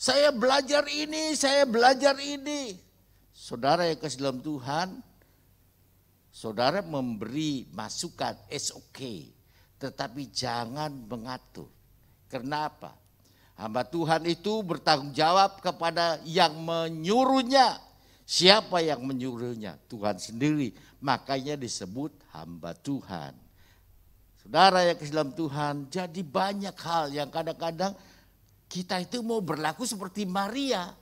Saya belajar ini, saya belajar ini. Saudara yang kasih dalam Tuhan, saudara memberi masukan, it's okay. Tetapi jangan mengatur. Kenapa? Hamba Tuhan itu bertanggung jawab kepada yang menyuruhnya. Siapa yang menyuruhnya? Tuhan sendiri. Makanya disebut hamba Tuhan. Saudara yang kasih dalam Tuhan, jadi banyak hal yang kadang-kadang kita itu mau berlaku seperti Maria.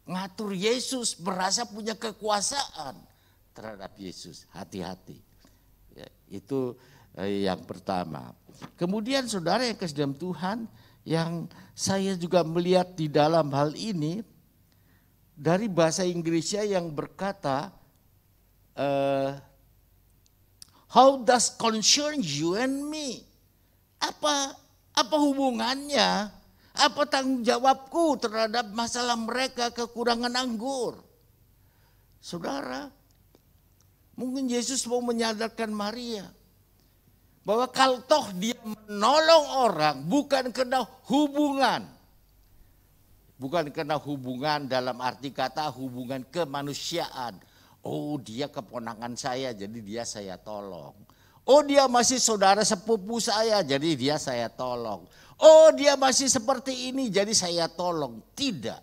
Ngatur Yesus, merasa punya kekuasaan terhadap Yesus. Hati-hati. Ya, itu yang pertama. Kemudian saudara yang kasih dalam Tuhan, yang saya juga melihat di dalam hal ini, dari bahasa Inggrisnya yang berkata, how does concern you and me? Apa hubungannya? Apa tanggung jawabku terhadap masalah mereka kekurangan anggur? Saudara, mungkin Yesus mau menyadarkan Maria bahwa kalau toh dia menolong orang bukan karena hubungan. Bukan karena hubungan dalam arti kata hubungan kemanusiaan. Oh, dia keponakan saya jadi dia saya tolong. Oh, dia masih saudara sepupu saya jadi dia saya tolong. Oh, dia masih seperti ini jadi saya tolong. Tidak.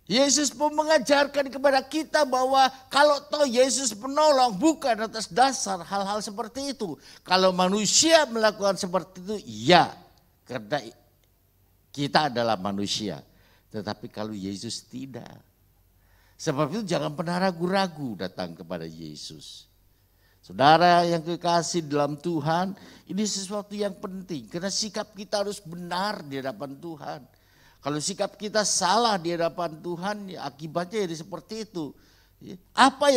Yesus pun mengajarkan kepada kita bahwa kalau toh Yesus menolong bukan atas dasar hal-hal seperti itu. Kalau manusia melakukan seperti itu, ya, karena kita adalah manusia. Tetapi kalau Yesus tidak. Sebab itu jangan pernah ragu-ragu datang kepada Yesus. Saudara yang kekasih dalam Tuhan, ini sesuatu yang penting. Karena sikap kita harus benar di hadapan Tuhan. Kalau sikap kita salah di hadapan Tuhan, ya akibatnya jadi seperti itu. Apa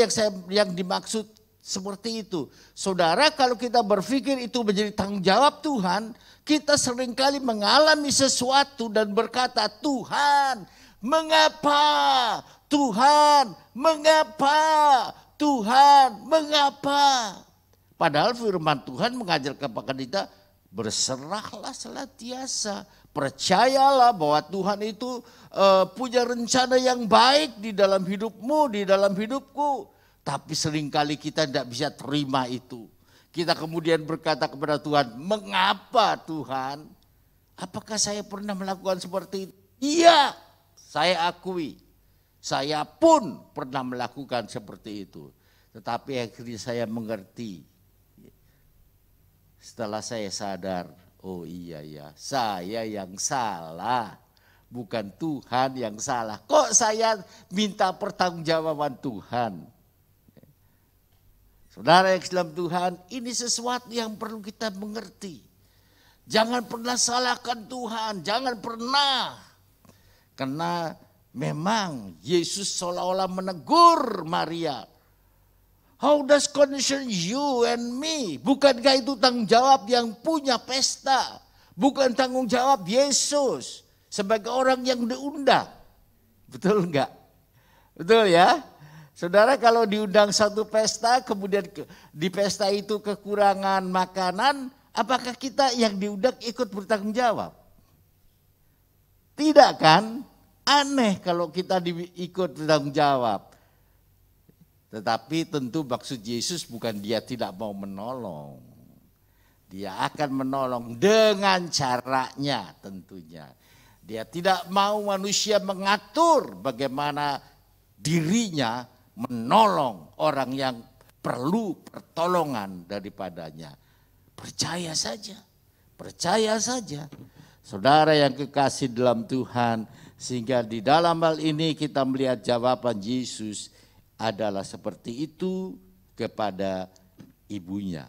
yang dimaksud seperti itu? Saudara, kalau kita berpikir itu menjadi tanggung jawab Tuhan, kita seringkali mengalami sesuatu dan berkata, Tuhan, mengapa? Tuhan, mengapa? Tuhan, mengapa? Padahal firman Tuhan mengajar kepada kita, berserahlah senantiasa. Percayalah bahwa Tuhan itu punya rencana yang baik di dalam hidupmu, di dalam hidupku. Tapi seringkali kita tidak bisa terima itu. Kita kemudian berkata kepada Tuhan, mengapa Tuhan? Apakah saya pernah melakukan seperti itu? Iya, saya akui. Saya pun pernah melakukan seperti itu. Tetapi akhirnya saya mengerti. Setelah saya sadar, oh iya ya, saya yang salah. Bukan Tuhan yang salah. Kok saya minta pertanggungjawaban Tuhan? Saudara yang dalam Tuhan, ini sesuatu yang perlu kita mengerti. Jangan pernah salahkan Tuhan, jangan pernah. Karena memang Yesus seolah-olah menegur Maria. How does concern you and me? Bukankah itu tanggung jawab yang punya pesta? Bukan tanggung jawab Yesus sebagai orang yang diundang. Betul enggak? Betul ya? Saudara, kalau diundang satu pesta, kemudian di pesta itu kekurangan makanan, apakah kita yang diundang ikut bertanggung jawab? Tidak kan? Aneh kalau kita ikut bertanggung jawab. Tetapi tentu maksud Yesus bukan dia tidak mau menolong. Dia akan menolong dengan caranya tentunya. Dia tidak mau manusia mengatur bagaimana dirinya menolong orang yang perlu pertolongan daripadanya. Percaya saja, percaya saja. Saudara yang kekasih dalam Tuhan, sehingga di dalam hal ini kita melihat jawaban Yesus adalah seperti itu kepada ibunya.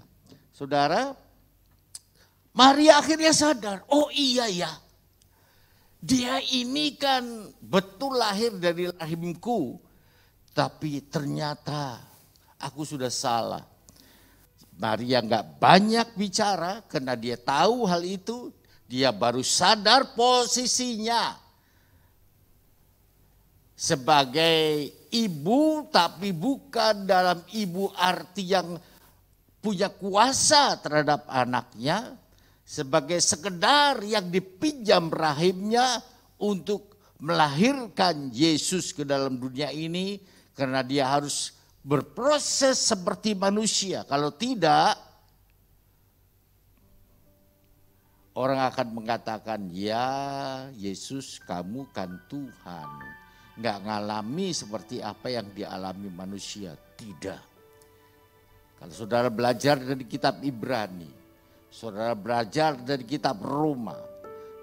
Saudara, Maria akhirnya sadar, oh iya ya, dia ini kan betul lahir dari rahimku, tapi ternyata aku sudah salah. Maria nggak banyak bicara karena dia tahu hal itu, dia baru sadar posisinya sebagai ibu, tapi bukan dalam ibu arti yang punya kuasa terhadap anaknya, sebagai sekedar yang dipinjam rahimnya untuk melahirkan Yesus ke dalam dunia ini, karena dia harus berproses seperti manusia. Kalau tidak, orang akan mengatakan, ya Yesus kamu kan Tuhan. nggak ngalami seperti apa yang dialami manusia. Tidak. Kalau saudara belajar dari kitab Ibrani, saudara belajar dari kitab Roma,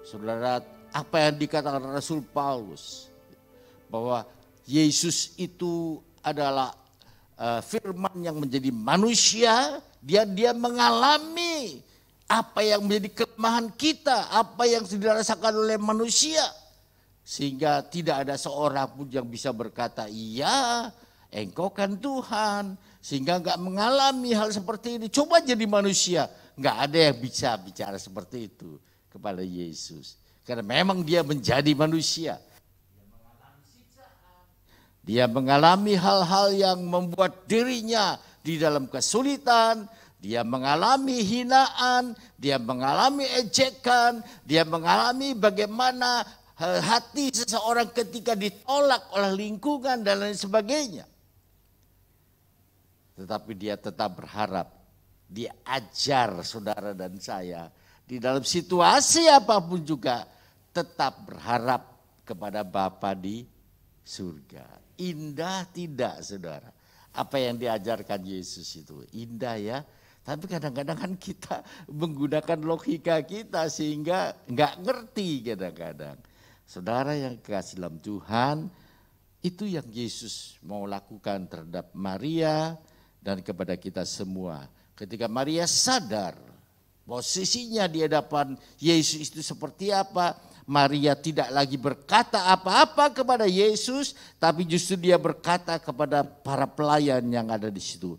saudara apa yang dikatakan Rasul Paulus, bahwa Yesus itu adalah firman yang menjadi manusia, dia mengalami apa yang menjadi kelemahan kita, apa yang dirasakan oleh manusia. Sehingga tidak ada seorang pun yang bisa berkata, iya engkau kan Tuhan. Sehingga enggak mengalami hal seperti ini. Coba jadi manusia. Enggak ada yang bisa bicara seperti itu kepada Yesus. Karena memang dia menjadi manusia. Dia mengalami hal-hal yang membuat dirinya di dalam kesulitan. Dia mengalami hinaan. Dia mengalami ejekan. Dia mengalami bagaimana hati seseorang ketika ditolak oleh lingkungan dan lain sebagainya. Tetapi dia tetap berharap, dia ajar saudara dan saya di dalam situasi apapun juga tetap berharap kepada Bapa di surga. Indah tidak saudara? Apa yang diajarkan Yesus itu indah ya. Tapi kadang-kadang kan kita menggunakan logika kita sehingga nggak ngerti kadang-kadang. Saudara yang kekasih dalam Tuhan, itu yang Yesus mau lakukan terhadap Maria dan kepada kita semua. Ketika Maria sadar posisinya di hadapan Yesus itu seperti apa, Maria tidak lagi berkata apa-apa kepada Yesus, tapi justru dia berkata kepada para pelayan yang ada di situ.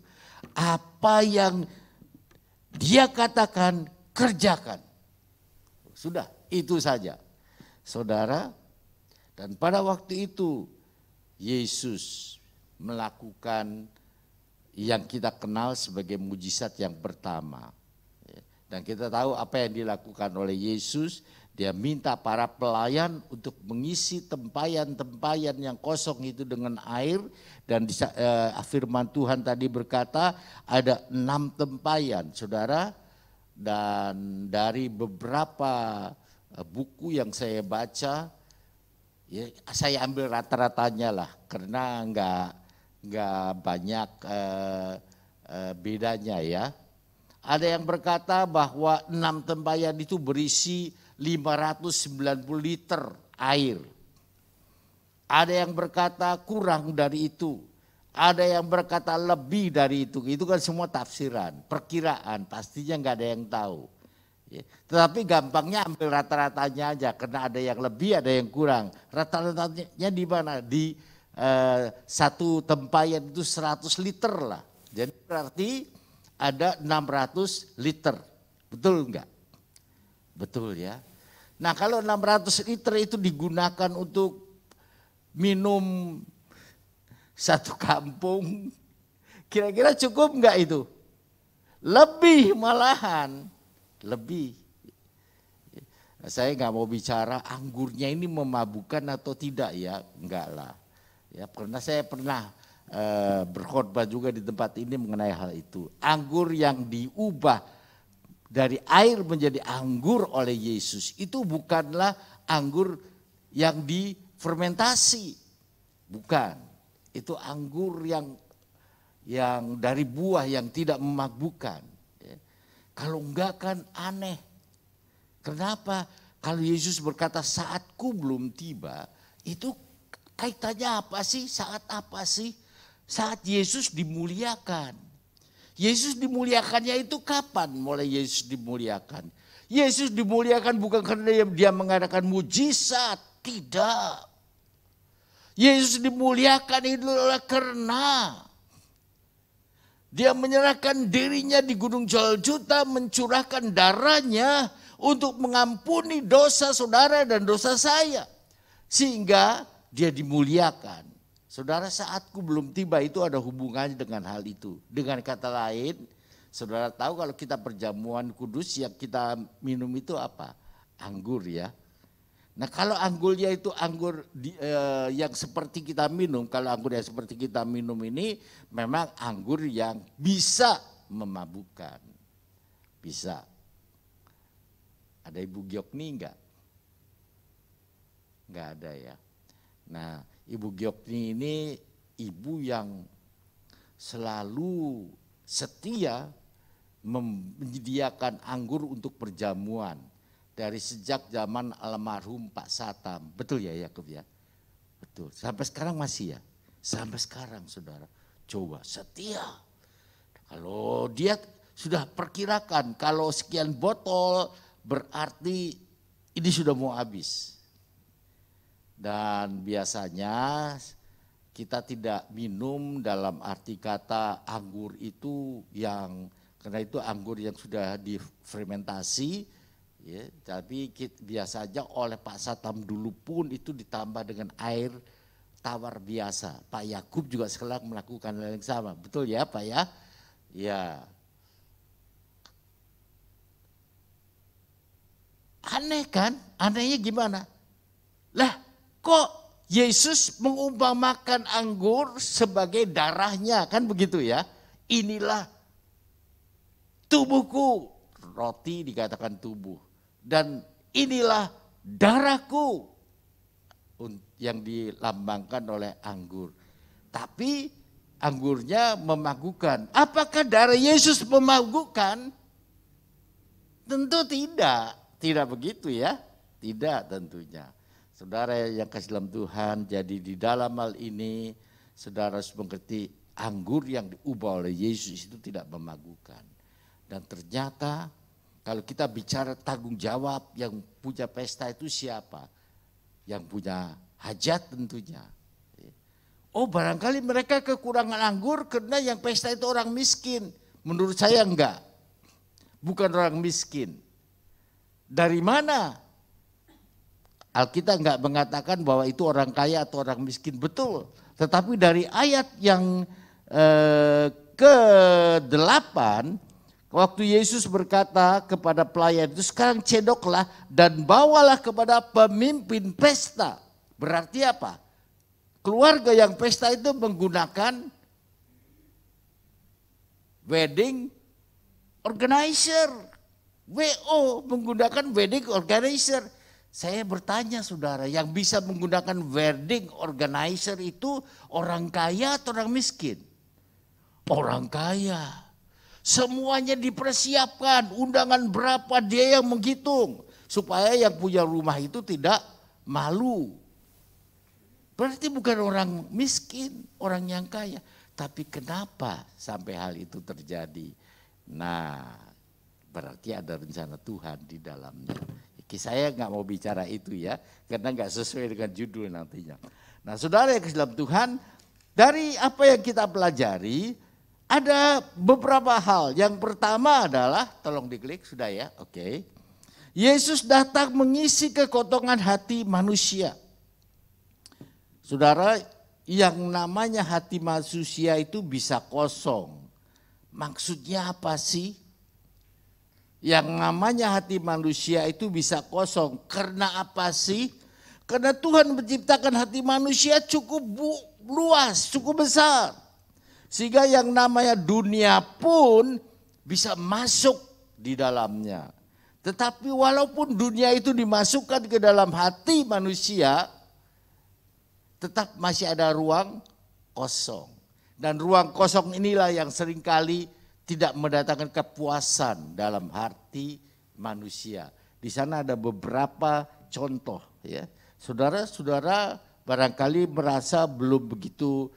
Apa yang dia katakan, kerjakan. Sudah, itu saja. Saudara, dan pada waktu itu Yesus melakukan yang kita kenal sebagai mujizat yang pertama. Dan kita tahu apa yang dilakukan oleh Yesus, dia minta para pelayan untuk mengisi tempayan-tempayan yang kosong itu dengan air. Dan firman Tuhan tadi berkata ada 6 tempayan, saudara. Dan dari beberapa buku yang saya baca, ya, saya ambil rata-ratanya lah, karena nggak banyak bedanya ya. Ada yang berkata bahwa 6 tempayan itu berisi 590 liter air. Ada yang berkata kurang dari itu. Ada yang berkata lebih dari itu. Itu kan semua tafsiran, perkiraan, pastinya nggak ada yang tahu. Ya. Tetapi gampangnya ambil rata-ratanya aja, karena ada yang lebih, ada yang kurang. Rata-ratanya di mana? Di satu tempayan itu 100 liter lah. Jadi berarti ada 600 liter. Betul enggak? Betul ya. Nah kalau 600 liter itu digunakan untuk minum satu kampung, kira-kira cukup enggak itu? Lebih malahan. Lebih. Saya nggak mau bicara anggurnya ini memabukkan atau tidak ya, enggak lah. Ya, karena saya pernah berkhotbah juga di tempat ini mengenai hal itu. Anggur yang diubah dari air menjadi anggur oleh Yesus itu bukanlah anggur yang difermentasi, bukan. Itu anggur yang dari buah yang tidak memabukkan. Kalau enggak kan aneh. Kenapa? Kalau Yesus berkata saatku belum tiba, itu kaitannya apa sih? Saat apa sih? Saat Yesus dimuliakan. Yesus dimuliakannya itu kapan mulai Yesus dimuliakan? Yesus dimuliakan bukan karena dia mengadakan mujizat, tidak. Yesus dimuliakan itu karena dia menyerahkan dirinya di Gunung Golgota, mencurahkan darahnya untuk mengampuni dosa saudara dan dosa saya. Sehingga dia dimuliakan. Saudara, saatku belum tiba itu ada hubungannya dengan hal itu. Dengan kata lain, saudara tahu kalau kita perjamuan kudus yang kita minum itu apa? Anggur ya. Nah kalau anggurnya itu anggur yang seperti kita minum, kalau anggur yang seperti kita minum ini memang anggur yang bisa memabukkan. Bisa. Ada Ibu Gyokni enggak? Enggak ada ya. Nah, Ibu Giopni ini ibu yang selalu setia menyediakan anggur untuk perjamuan dari sejak zaman almarhum Pak Satam. Betul ya Yakub ya? Betul. Sampai sekarang masih ya? Sampai sekarang saudara. Coba setia. Kalau dia sudah perkirakan kalau sekian botol berarti ini sudah mau habis. Dan biasanya kita tidak minum dalam arti kata anggur itu yang, karena itu anggur yang sudah difermentasi, ya, tapi biasanya oleh Pak Satam dulu pun itu ditambah dengan air tawar biasa. Pak Yakub juga sekarang melakukan hal yang sama, betul ya Pak ya? Ya. Aneh kan? Anehnya gimana? Lah kok Yesus mengumpamakan anggur sebagai darahnya, kan begitu ya? Inilah tubuhku, roti dikatakan tubuh. Dan inilah darahku yang dilambangkan oleh anggur. Tapi anggurnya memagukan. Apakah darah Yesus memagukan? Tentu tidak. Tidak begitu ya? Tidak tentunya. Saudara yang kasih dalam Tuhan, jadi di dalam hal ini saudara harus mengerti anggur yang diubah oleh Yesus itu tidak memagukan. Dan ternyata kalau kita bicara tanggung jawab, yang punya pesta itu siapa? Yang punya hajat tentunya. Oh barangkali mereka kekurangan anggur karena yang pesta itu orang miskin. Menurut saya enggak. Bukan orang miskin. Dari mana? Alkitab enggak mengatakan bahwa itu orang kaya atau orang miskin. Betul. Tetapi dari ayat yang ke-8, waktu Yesus berkata kepada pelayan itu, sekarang cedoklah dan bawalah kepada pemimpin pesta. Berarti apa? Keluarga yang pesta itu menggunakan wedding organizer. WO menggunakan wedding organizer. Saya bertanya saudara, yang bisa menggunakan wedding organizer itu orang kaya atau orang miskin? Orang kaya. Semuanya dipersiapkan, undangan berapa dia yang menghitung. Supaya yang punya rumah itu tidak malu. Berarti bukan orang miskin, orang yang kaya. Tapi kenapa sampai hal itu terjadi? Nah, berarti ada rencana Tuhan di dalamnya. Saya nggak mau bicara itu ya, karena nggak sesuai dengan judul nantinya. Nah saudara yang kasih dalam Tuhan, dari apa yang kita pelajari, ada beberapa hal. Yang pertama adalah, tolong diklik sudah ya, oke. Yesus datang mengisi kekotongan hati manusia. Saudara, yang namanya hati manusia itu bisa kosong. Maksudnya apa sih? Yang namanya hati manusia itu bisa kosong. Karena apa sih? Karena Tuhan menciptakan hati manusia cukup luas, cukup besar. Sehingga yang namanya dunia pun bisa masuk di dalamnya. Tetapi walaupun dunia itu dimasukkan ke dalam hati manusia, tetap masih ada ruang kosong. Dan ruang kosong inilah yang seringkali tidak mendatangkan kepuasan dalam hati manusia. Di sana ada beberapa contoh ya. Saudara-saudara barangkali merasa belum begitu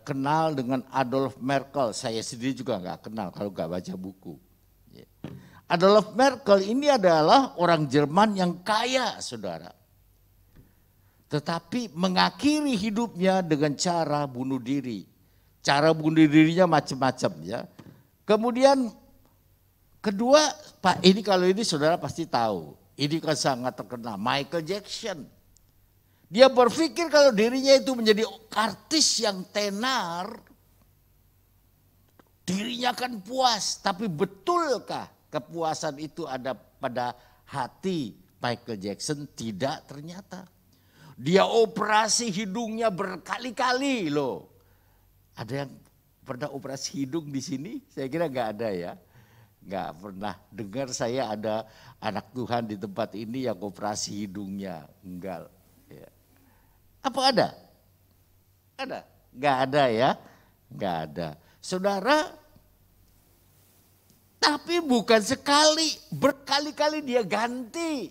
kenal dengan Adolf Merkel. Saya sendiri juga nggak kenal kalau nggak baca buku. Ya. Adolf Merkel ini adalah orang Jerman yang kaya, saudara. Tetapi mengakhiri hidupnya dengan cara bunuh diri. Cara bunuh dirinya macam-macam ya. Kemudian kedua, Pak, ini kalau ini saudara pasti tahu. Ini kan sangat terkenal, Michael Jackson. Dia berpikir kalau dirinya itu menjadi artis yang tenar, dirinya kan puas. Tapi betulkah kepuasan itu ada pada hati Michael Jackson? Tidak ternyata. Dia operasi hidungnya berkali-kali loh. Ada yang pernah operasi hidung di sini? Saya kira nggak ada ya. Nggak pernah dengar saya ada anak Tuhan di tempat ini yang operasi hidungnya. Enggak. Ya. Apa ada? Ada? Nggak ada ya? Nggak ada. Saudara, tapi bukan sekali, berkali-kali dia ganti.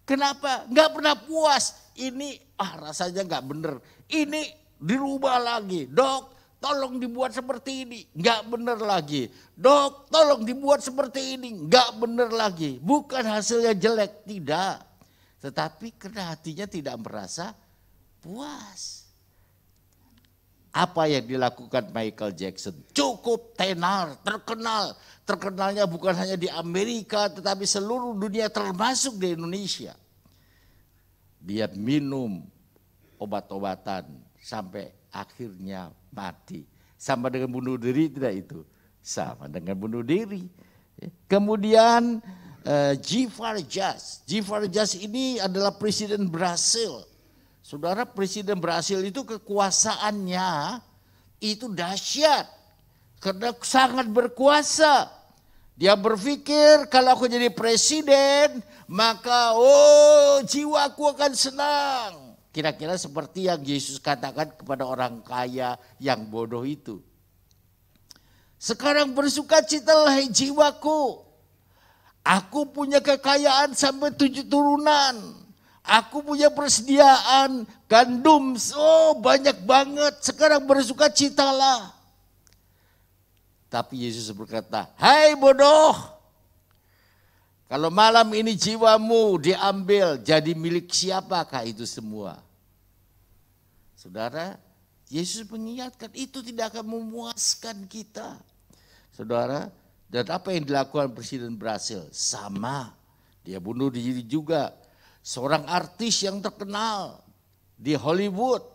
Kenapa? Nggak pernah puas. Ini rasanya nggak bener. Ini dirubah lagi. Dok, tolong dibuat seperti ini. Nggak bener lagi. Dok, tolong dibuat seperti ini. Nggak bener lagi. Bukan hasilnya jelek, tidak. Tetapi karena hatinya tidak merasa puas. Apa yang dilakukan Michael Jackson? Cukup tenar, terkenal. Terkenalnya bukan hanya di Amerika tetapi seluruh dunia termasuk di Indonesia. Dia minum obat-obatan sampai akhirnya mati. Sama dengan bunuh diri tidak itu? Sama dengan bunuh diri. Kemudian G. Vargas. G. Vargas ini adalah presiden Brasil. Saudara, presiden Brasil itu kekuasaannya itu dahsyat. Karena sangat berkuasa. Dia berpikir kalau aku jadi presiden maka jiwaku akan senang. Kira-kira seperti yang Yesus katakan kepada orang kaya yang bodoh itu. Sekarang bersukacitalah jiwaku. Aku punya kekayaan sampai 7 turunan. Aku punya persediaan gandum, banyak banget. Sekarang bersukacitalah. Tapi Yesus berkata, hai bodoh. Kalau malam ini jiwamu diambil, jadi milik siapakah itu semua? Saudara, Yesus mengingatkan itu tidak akan memuaskan kita. Saudara, dan apa yang dilakukan Presiden Brasil? Sama, dia bunuh diri juga. Seorang artis yang terkenal di Hollywood,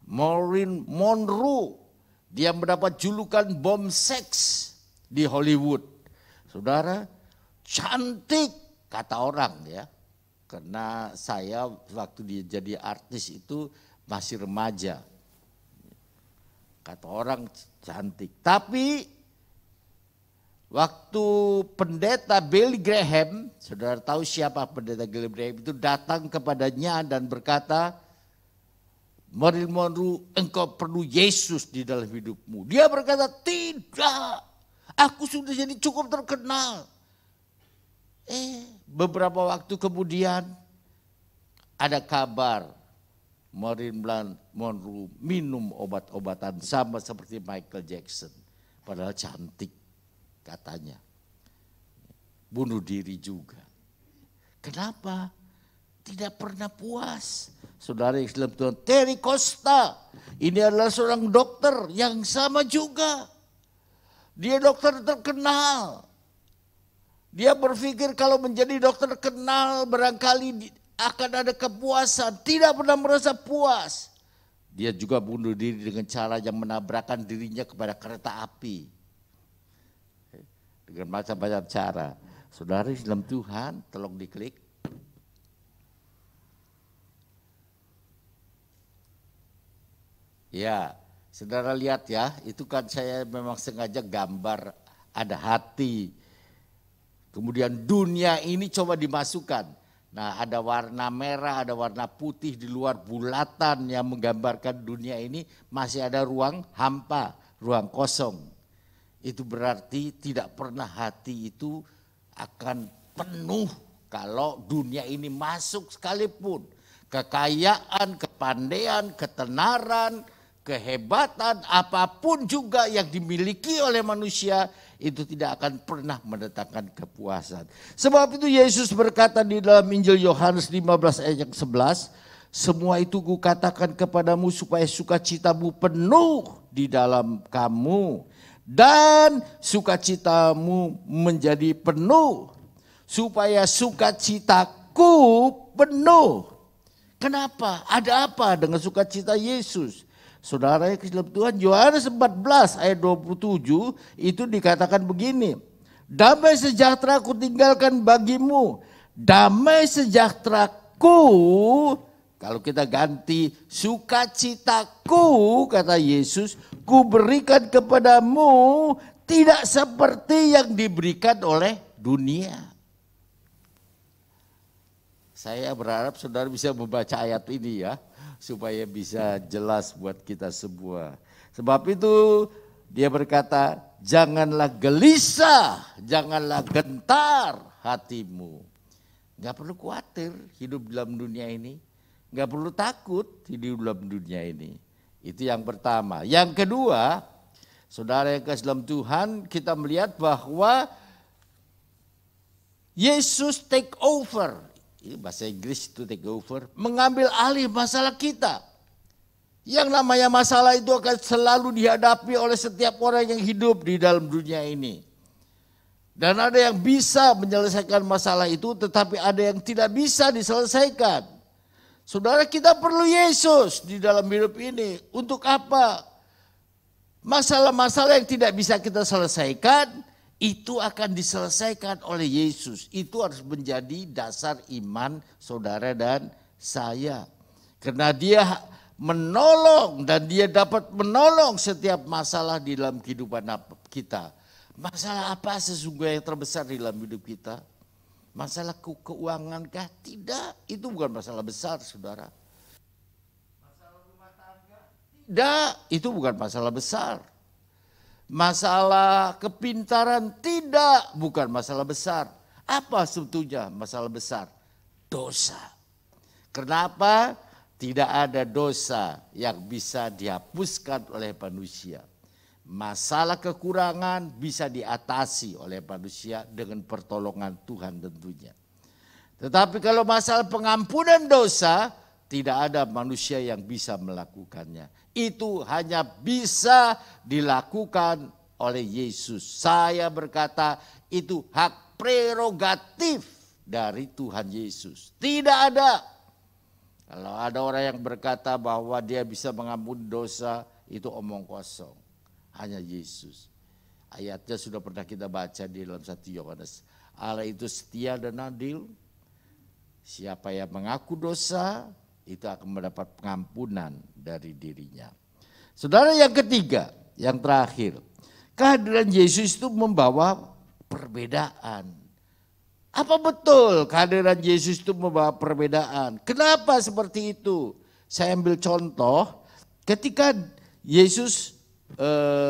Marilyn Monroe, dia mendapat julukan bom seks di Hollywood. Saudara, cantik kata orang ya. Karena saya waktu dia jadi artis itu masih remaja. Kata orang cantik. Tapi waktu pendeta Billy Graham, saudara tahu siapa pendeta Billy Graham itu, datang kepadanya dan berkata, Marilyn Monroe, engkau perlu Yesus di dalam hidupmu. Dia berkata, tidak, aku sudah jadi cukup terkenal. Beberapa waktu kemudian ada kabar Marilyn Monroe minum obat-obatan sama seperti Michael Jackson. Padahal cantik katanya. Bunuh diri juga. Kenapa? Tidak pernah puas. Saudara Islam Tuhan, Terry Costa. Ini adalah seorang dokter yang sama juga. Dia dokter terkenal. Dia berpikir kalau menjadi dokter terkenal barangkali akan ada kepuasan. Tidak pernah merasa puas. Dia juga bunuh diri dengan cara yang menabrakkan dirinya kepada kereta api. Dengan macam-macam cara. Saudara Islam Tuhan, tolong diklik. Ya, saudara lihat ya, itu kan saya memang sengaja gambar ada hati. Kemudian dunia ini coba dimasukkan. Nah, ada warna merah, ada warna putih di luar bulatan yang menggambarkan dunia ini masih ada ruang hampa, ruang kosong. Itu berarti tidak pernah hati itu akan penuh kalau dunia ini masuk sekalipun. Kekayaan, kepandaian, ketenaran, kehebatan, apapun juga yang dimiliki oleh manusia itu tidak akan pernah mendatangkan kepuasan. Sebab itu Yesus berkata di dalam Injil Yohanes 15 ayat yang 11, semua itu kukatakan kepadamu supaya sukacitamu penuh di dalam kamu dan sukacitamu menjadi penuh, supaya sukacitaku penuh. Kenapa? Ada apa dengan sukacita Yesus? Saudara yang dalam Tuhan, Yohanes 14 ayat 27 itu dikatakan begini. Damai sejahtera ku tinggalkan bagimu. Damai sejahteraku, kalau kita ganti sukacitaku, kata Yesus, ku berikan kepadamu tidak seperti yang diberikan oleh dunia. Saya berharap saudara bisa membaca ayat ini ya. supaya bisa jelas buat kita semua. Sebab itu dia berkata, janganlah gelisah, janganlah gentar hatimu. Gak perlu khawatir hidup dalam dunia ini. Gak perlu takut hidup dalam dunia ini. Itu yang pertama. Yang kedua, saudara yang kasih dalam Tuhan, kita melihat bahwa Yesus take over. Ini bahasa Inggris itu take over. Mengambil alih masalah kita. Yang namanya masalah itu akan selalu dihadapi oleh setiap orang yang hidup di dalam dunia ini. Dan ada yang bisa menyelesaikan masalah itu, tetapi ada yang tidak bisa diselesaikan. Saudara, kita perlu Yesus di dalam hidup ini. Untuk apa? Masalah-masalah yang tidak bisa kita selesaikan, itu akan diselesaikan oleh Yesus. Itu harus menjadi dasar iman saudara dan saya. Karena dia menolong dan dia dapat menolong setiap masalah di dalam kehidupan kita. Masalah apa sesungguhnya yang terbesar di dalam hidup kita? Masalah keuangan kah? Tidak, itu bukan masalah besar, saudara. Masalah rumah tangga? Tidak, itu bukan masalah besar. Masalah kepintaran? Tidak, bukan masalah besar. Apa sebetulnya masalah besar? Dosa. Kenapa? Tidak ada dosa yang bisa dihapuskan oleh manusia. Masalah kekurangan bisa diatasi oleh manusia dengan pertolongan Tuhan tentunya. Tetapi kalau masalah pengampunan dosa, tidak ada manusia yang bisa melakukannya. Itu hanya bisa dilakukan oleh Yesus. Saya berkata itu hak prerogatif dari Tuhan Yesus. Tidak ada. Kalau ada orang yang berkata bahwa dia bisa mengampuni dosa, itu omong kosong. Hanya Yesus. Ayatnya sudah pernah kita baca di dalam 1 Yohanes. Allah itu setia dan adil. Siapa yang mengaku dosa, itu akan mendapat pengampunan dari dirinya. Saudara, yang ketiga, yang terakhir. Kehadiran Yesus itu membawa perbedaan. Apa betul kehadiran Yesus itu membawa perbedaan? Kenapa seperti itu? Saya ambil contoh ketika Yesus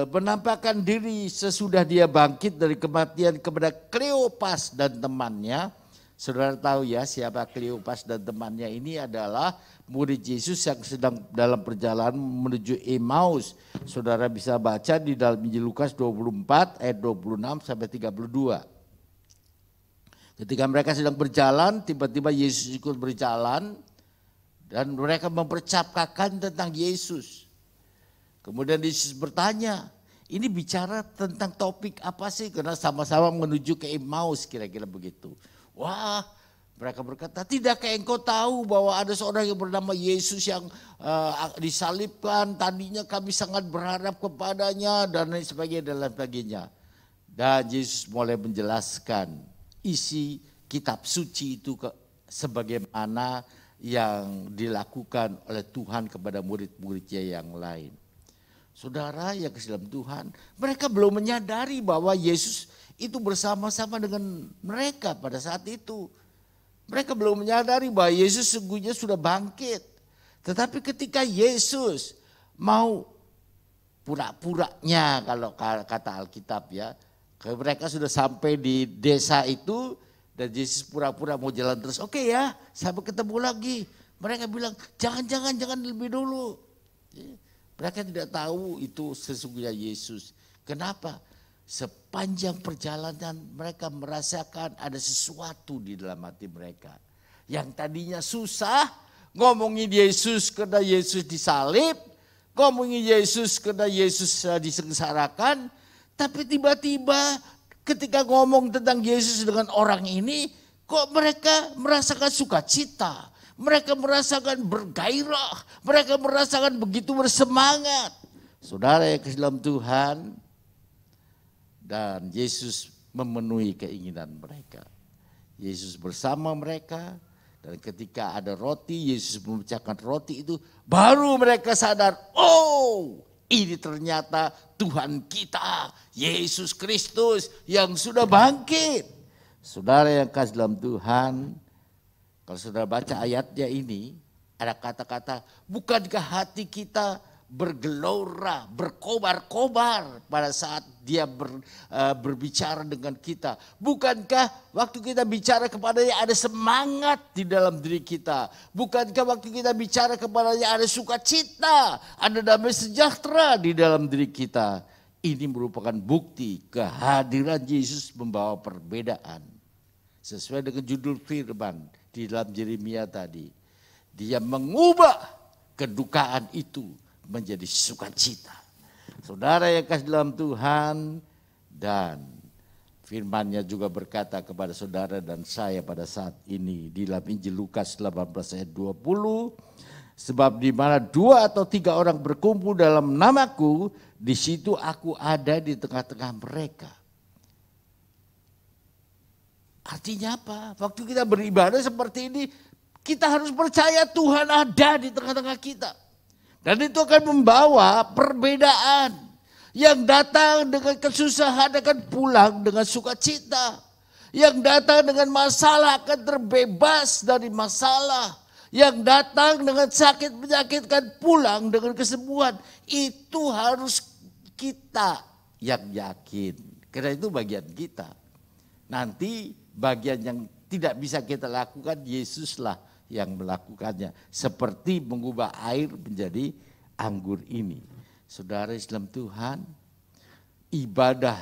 menampakkan diri sesudah dia bangkit dari kematian kepada Kleopas dan temannya. Saudara tahu ya siapa Kleopas dan temannya? Ini adalah murid Yesus yang sedang dalam perjalanan menuju Emmaus. Saudara bisa baca di dalam Injil Lukas 24 ayat 26 sampai 32. Ketika mereka sedang berjalan, tiba-tiba Yesus ikut berjalan dan mereka mempercapkan tentang Yesus. Kemudian Yesus bertanya, ini bicara tentang topik apa sih? Karena sama-sama menuju ke Emmaus, kira-kira begitu. Wah, mereka berkata, tidakkah engkau tahu bahwa ada seorang yang bernama Yesus yang disalibkan, tadinya kami sangat berharap kepadanya dan lain sebagainya. Dan Yesus mulai menjelaskan isi kitab suci itu sebagaimana yang dilakukan oleh Tuhan kepada murid-muridnya yang lain. Saudara yang kasih dalam Tuhan, mereka belum menyadari bahwa Yesus itu bersama-sama dengan mereka pada saat itu. Mereka belum menyadari bahwa Yesus sungguhnya sudah bangkit. Tetapi ketika Yesus mau pura-puranya, kalau kata Alkitab ya, mereka sudah sampai di desa itu dan Yesus pura-pura mau jalan terus. Oke ya, sampai ketemu lagi. Mereka bilang jangan lebih dulu. Mereka tidak tahu itu sesungguhnya Yesus. Kenapa? Sepanjang perjalanan mereka merasakan ada sesuatu di dalam hati mereka. Yang tadinya susah, ngomongin Yesus karena Yesus disalib, ngomongin Yesus karena Yesus disengsarakan. Tapi tiba-tiba ketika ngomong tentang Yesus dengan orang ini, kok mereka merasakan sukacita. Mereka merasakan bergairah, mereka merasakan begitu bersemangat. Saudara yang kasih dalam Tuhan, dan Yesus memenuhi keinginan mereka. Yesus bersama mereka, dan ketika ada roti, Yesus memecahkan roti itu, baru mereka sadar, oh ini ternyata Tuhan kita, Yesus Kristus yang sudah bangkit. Saudara yang kasih dalam Tuhan, kalau saudara baca ayatnya ini, Ada kata-kata, bukankah hati kita bergelora, berkobar-kobar pada saat dia berbicara dengan kita. Bukankah waktu kita bicara kepadanya ada semangat di dalam diri kita. Bukankah waktu kita bicara kepadanya ada sukacita, ada damai sejahtera di dalam diri kita. Ini merupakan bukti kehadiran Yesus membawa perbedaan. Sesuai dengan judul firman di dalam Yeremia tadi. Dia mengubah kedukaan itu menjadi sukacita. Saudara yang kasih dalam Tuhan, dan firman-Nya juga berkata kepada saudara dan saya pada saat ini di dalam Injil Lukas 18 ayat 20, sebab di mana 2 atau 3 orang berkumpul dalam namaku, di situ aku ada di tengah-tengah mereka. Artinya apa? Waktu kita beribadah seperti ini, kita harus percaya Tuhan ada di tengah-tengah kita. Dan itu akan membawa perbedaan. Yang datang dengan kesusahan akan pulang dengan sukacita. Yang datang dengan masalah akan terbebas dari masalah. Yang datang dengan sakit penyakit akan pulang dengan kesembuhan. Itu harus kita yang yakin. Karena itu bagian kita. Nanti bagian yang tidak bisa kita lakukan, Yesuslah yang melakukannya. Seperti mengubah air menjadi anggur ini. Saudara Islam Tuhan, ibadah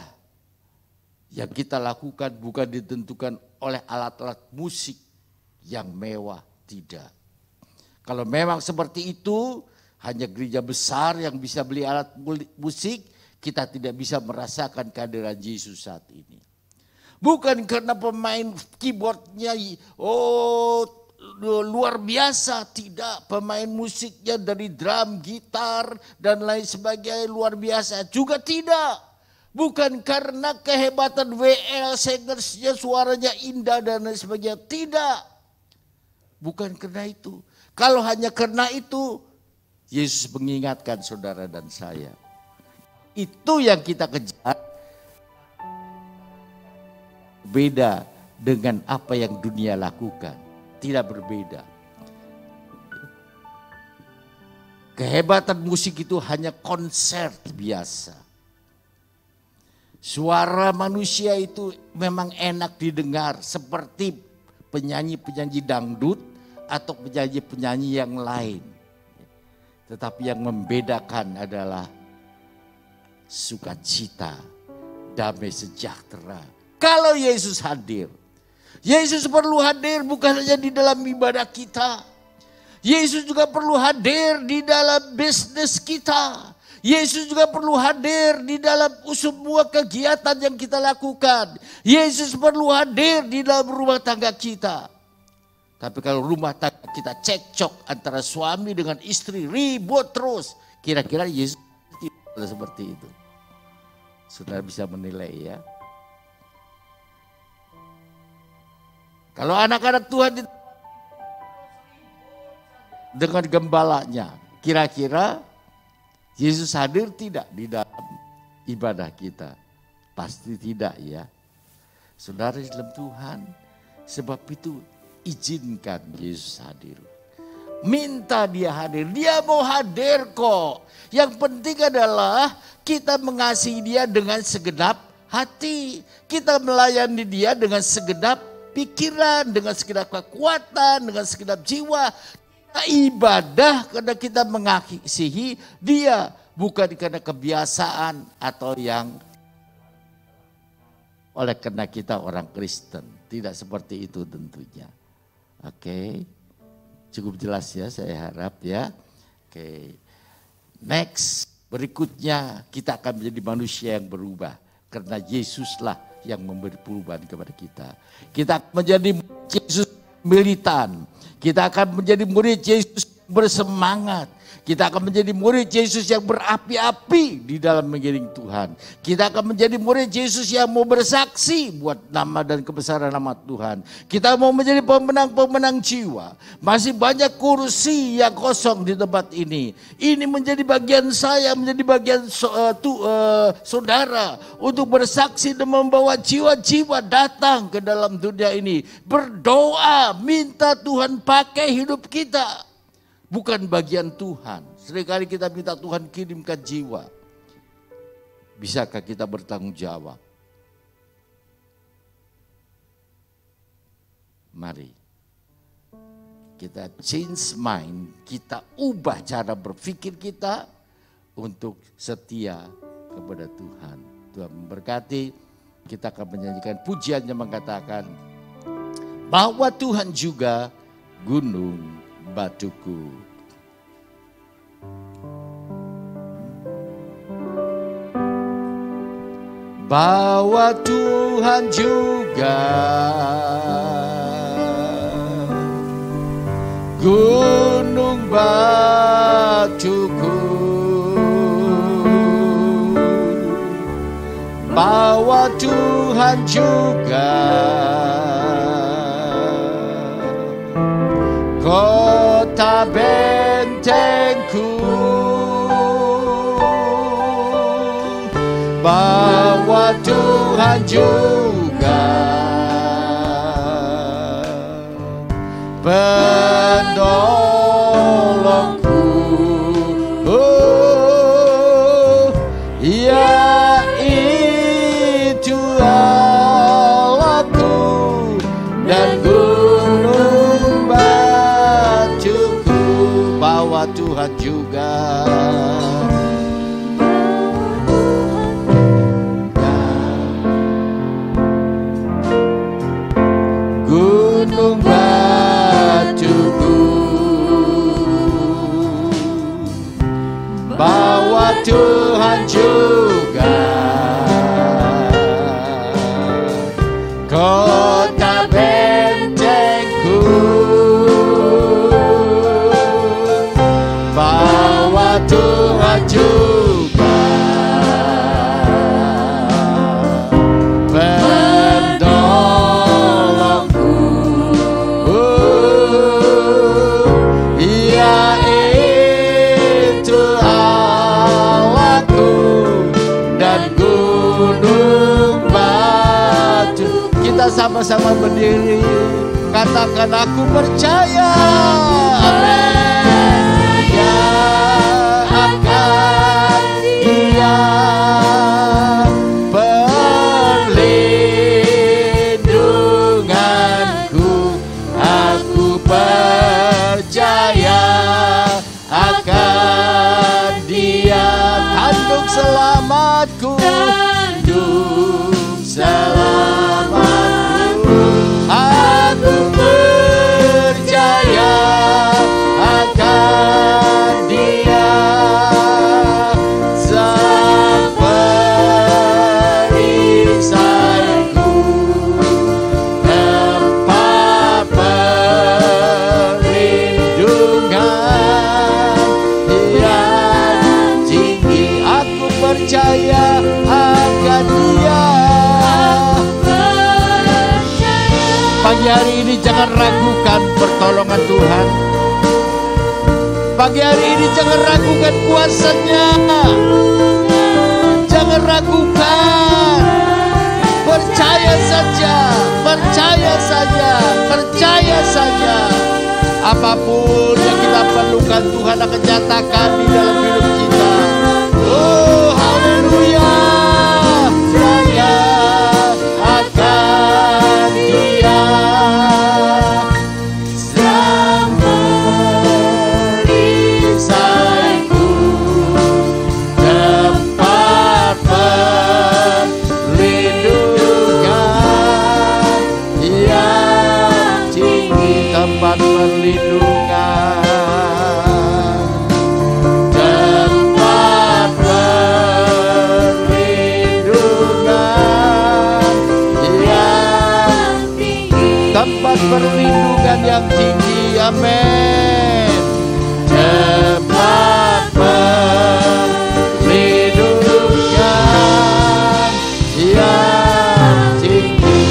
yang kita lakukan bukan ditentukan oleh alat-alat musik yang mewah, tidak. Kalau memang seperti itu, hanya gereja besar yang bisa beli alat musik, kita tidak bisa merasakan kehadiran Yesus saat ini. Bukan karena pemain keyboardnya, luar biasa, tidak. Pemain musiknya dari drum, gitar, dan lain sebagainya luar biasa, juga tidak. Bukan karena kehebatan WL, singersnya suaranya indah dan lain sebagainya, tidak. Bukan karena itu. Kalau hanya karena itu, Yesus mengingatkan saudara dan saya. Itu yang kita kejar. Beda dengan apa yang dunia lakukan. Tidak berbeda. Kehebatan musik itu hanya konser biasa. Suara manusia itu memang enak didengar seperti penyanyi-penyanyi dangdut atau penyanyi-penyanyi yang lain. Tetapi yang membedakan adalah sukacita, damai sejahtera. Kalau Yesus hadir, Yesus perlu hadir bukan hanya di dalam ibadah kita. Yesus juga perlu hadir di dalam bisnis kita. Yesus juga perlu hadir di dalam semua kegiatan yang kita lakukan. Yesus perlu hadir di dalam rumah tangga kita. Tapi kalau rumah tangga kita cekcok antara suami dengan istri, ribut terus. Kira-kira Yesus tidak seperti itu. Saudara bisa menilai ya. Kalau anak-anak Tuhan dengan gembalanya, kira-kira Yesus hadir tidak di dalam ibadah kita? Pasti tidak ya. Saudara dalam Tuhan, sebab itu izinkan Yesus hadir. Minta dia hadir, dia mau hadir kok. Yang penting adalah kita mengasihi dia dengan segenap hati. Kita melayani dia dengan segenap pikiran, dengan segenap kekuatan, dengan segenap jiwa. Kita ibadah karena kita mengasihi dia, bukan karena kebiasaan atau yang oleh karena kita orang Kristen. Tidak seperti itu tentunya. Oke, cukup jelas ya, saya harap ya. Oke, next, berikutnya kita akan menjadi manusia yang berubah. Karena Yesuslah yang memberi perubahan kepada kita. Kita akan menjadi Yesus militan. Kita akan menjadi murid Yesus bersemangat. Kita akan menjadi murid Yesus yang berapi-api di dalam mengiring Tuhan. Kita akan menjadi murid Yesus yang mau bersaksi buat nama dan kebesaran nama Tuhan. Kita mau menjadi pemenang-pemenang jiwa. Masih banyak kursi yang kosong di tempat ini. Ini menjadi bagian saya, menjadi bagian saudara untuk bersaksi dan membawa jiwa-jiwa datang ke dalam dunia ini. Berdoa, minta Tuhan pakai hidup kita. bukan bagian Tuhan. Seringkali kita minta Tuhan kirimkan jiwa. Bisakah kita bertanggung jawab? Mari kita change mind, kita ubah cara berpikir kita untuk setia kepada Tuhan. Tuhan memberkati. Kita akan menyanyikan pujian yang mengatakan bahwa Tuhan juga gunung batuku. Bahwa Tuhan juga gunung batuku. Bahwa Tuhan juga kota bentengku. Bahwa Tuhan juga penolongku. Yaitu Allahku dan gunung batuku. Bahwa Tuhan juga gunung batuku. Bahwa Tuhan juga kota bentengku. Bahwa Tuhan juga penolongku. Yaitu Allahku dan gunung batu. Kita sama-sama berdiri, katakan aku percaya. Amin. Ya akan Dia perlindunganku. Aku percaya akan Dia tanduk selamatku. Tanduk selamatku. Aku percaya akan Dia sang perisaiku. Tempat perlindungan yang tinggi. Aku percaya akan Dia. Pagi hari ini jangan ragukan pertolongan Tuhan. Pagi hari ini jangan ragukan kuasa-Nya. Jangan ragukan. Percaya saja, percaya saja, percaya saja. Apapun yang kita perlukan Tuhan akan nyatakan di dalam hidup kita. Oh, haleluya. Saya akan Dia sang perisaiku. Tempat perlindungan yang tinggi. Tempat perlindungan. Tempat perlindungan yang tinggi. Tempat perlindungan yang tinggi. Amin. Tempat perlindungan yang tinggi.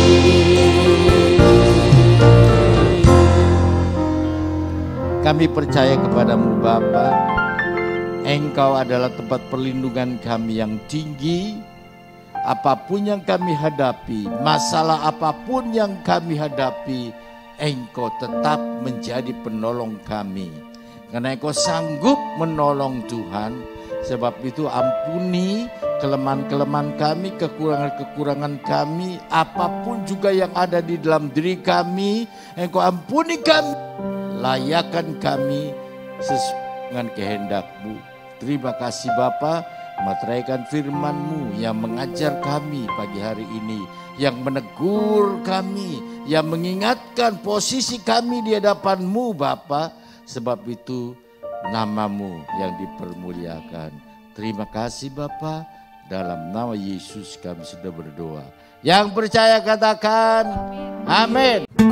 Kami percaya kepadamu Bapa. Engkau adalah tempat perlindungan kami yang tinggi. Apapun yang kami hadapi, masalah apapun yang kami hadapi, Engkau tetap menjadi penolong kami. Karena Engkau sanggup menolong Tuhan. Sebab itu ampuni kelemahan-kelemahan kami, kekurangan-kekurangan kami. Apapun juga yang ada di dalam diri kami, Engkau ampuni kami. Layakan kami sesuai dengan kehendak-Mu. Terima kasih Bapa, materaikan firman-Mu yang mengajar kami pagi hari ini. Yang menegur kami, yang mengingatkan posisi kami di hadapan-Mu Bapa. Sebab itu nama-Mu yang dipermuliakan. Terima kasih Bapa, dalam nama Yesus kami sudah berdoa. Yang percaya katakan amin.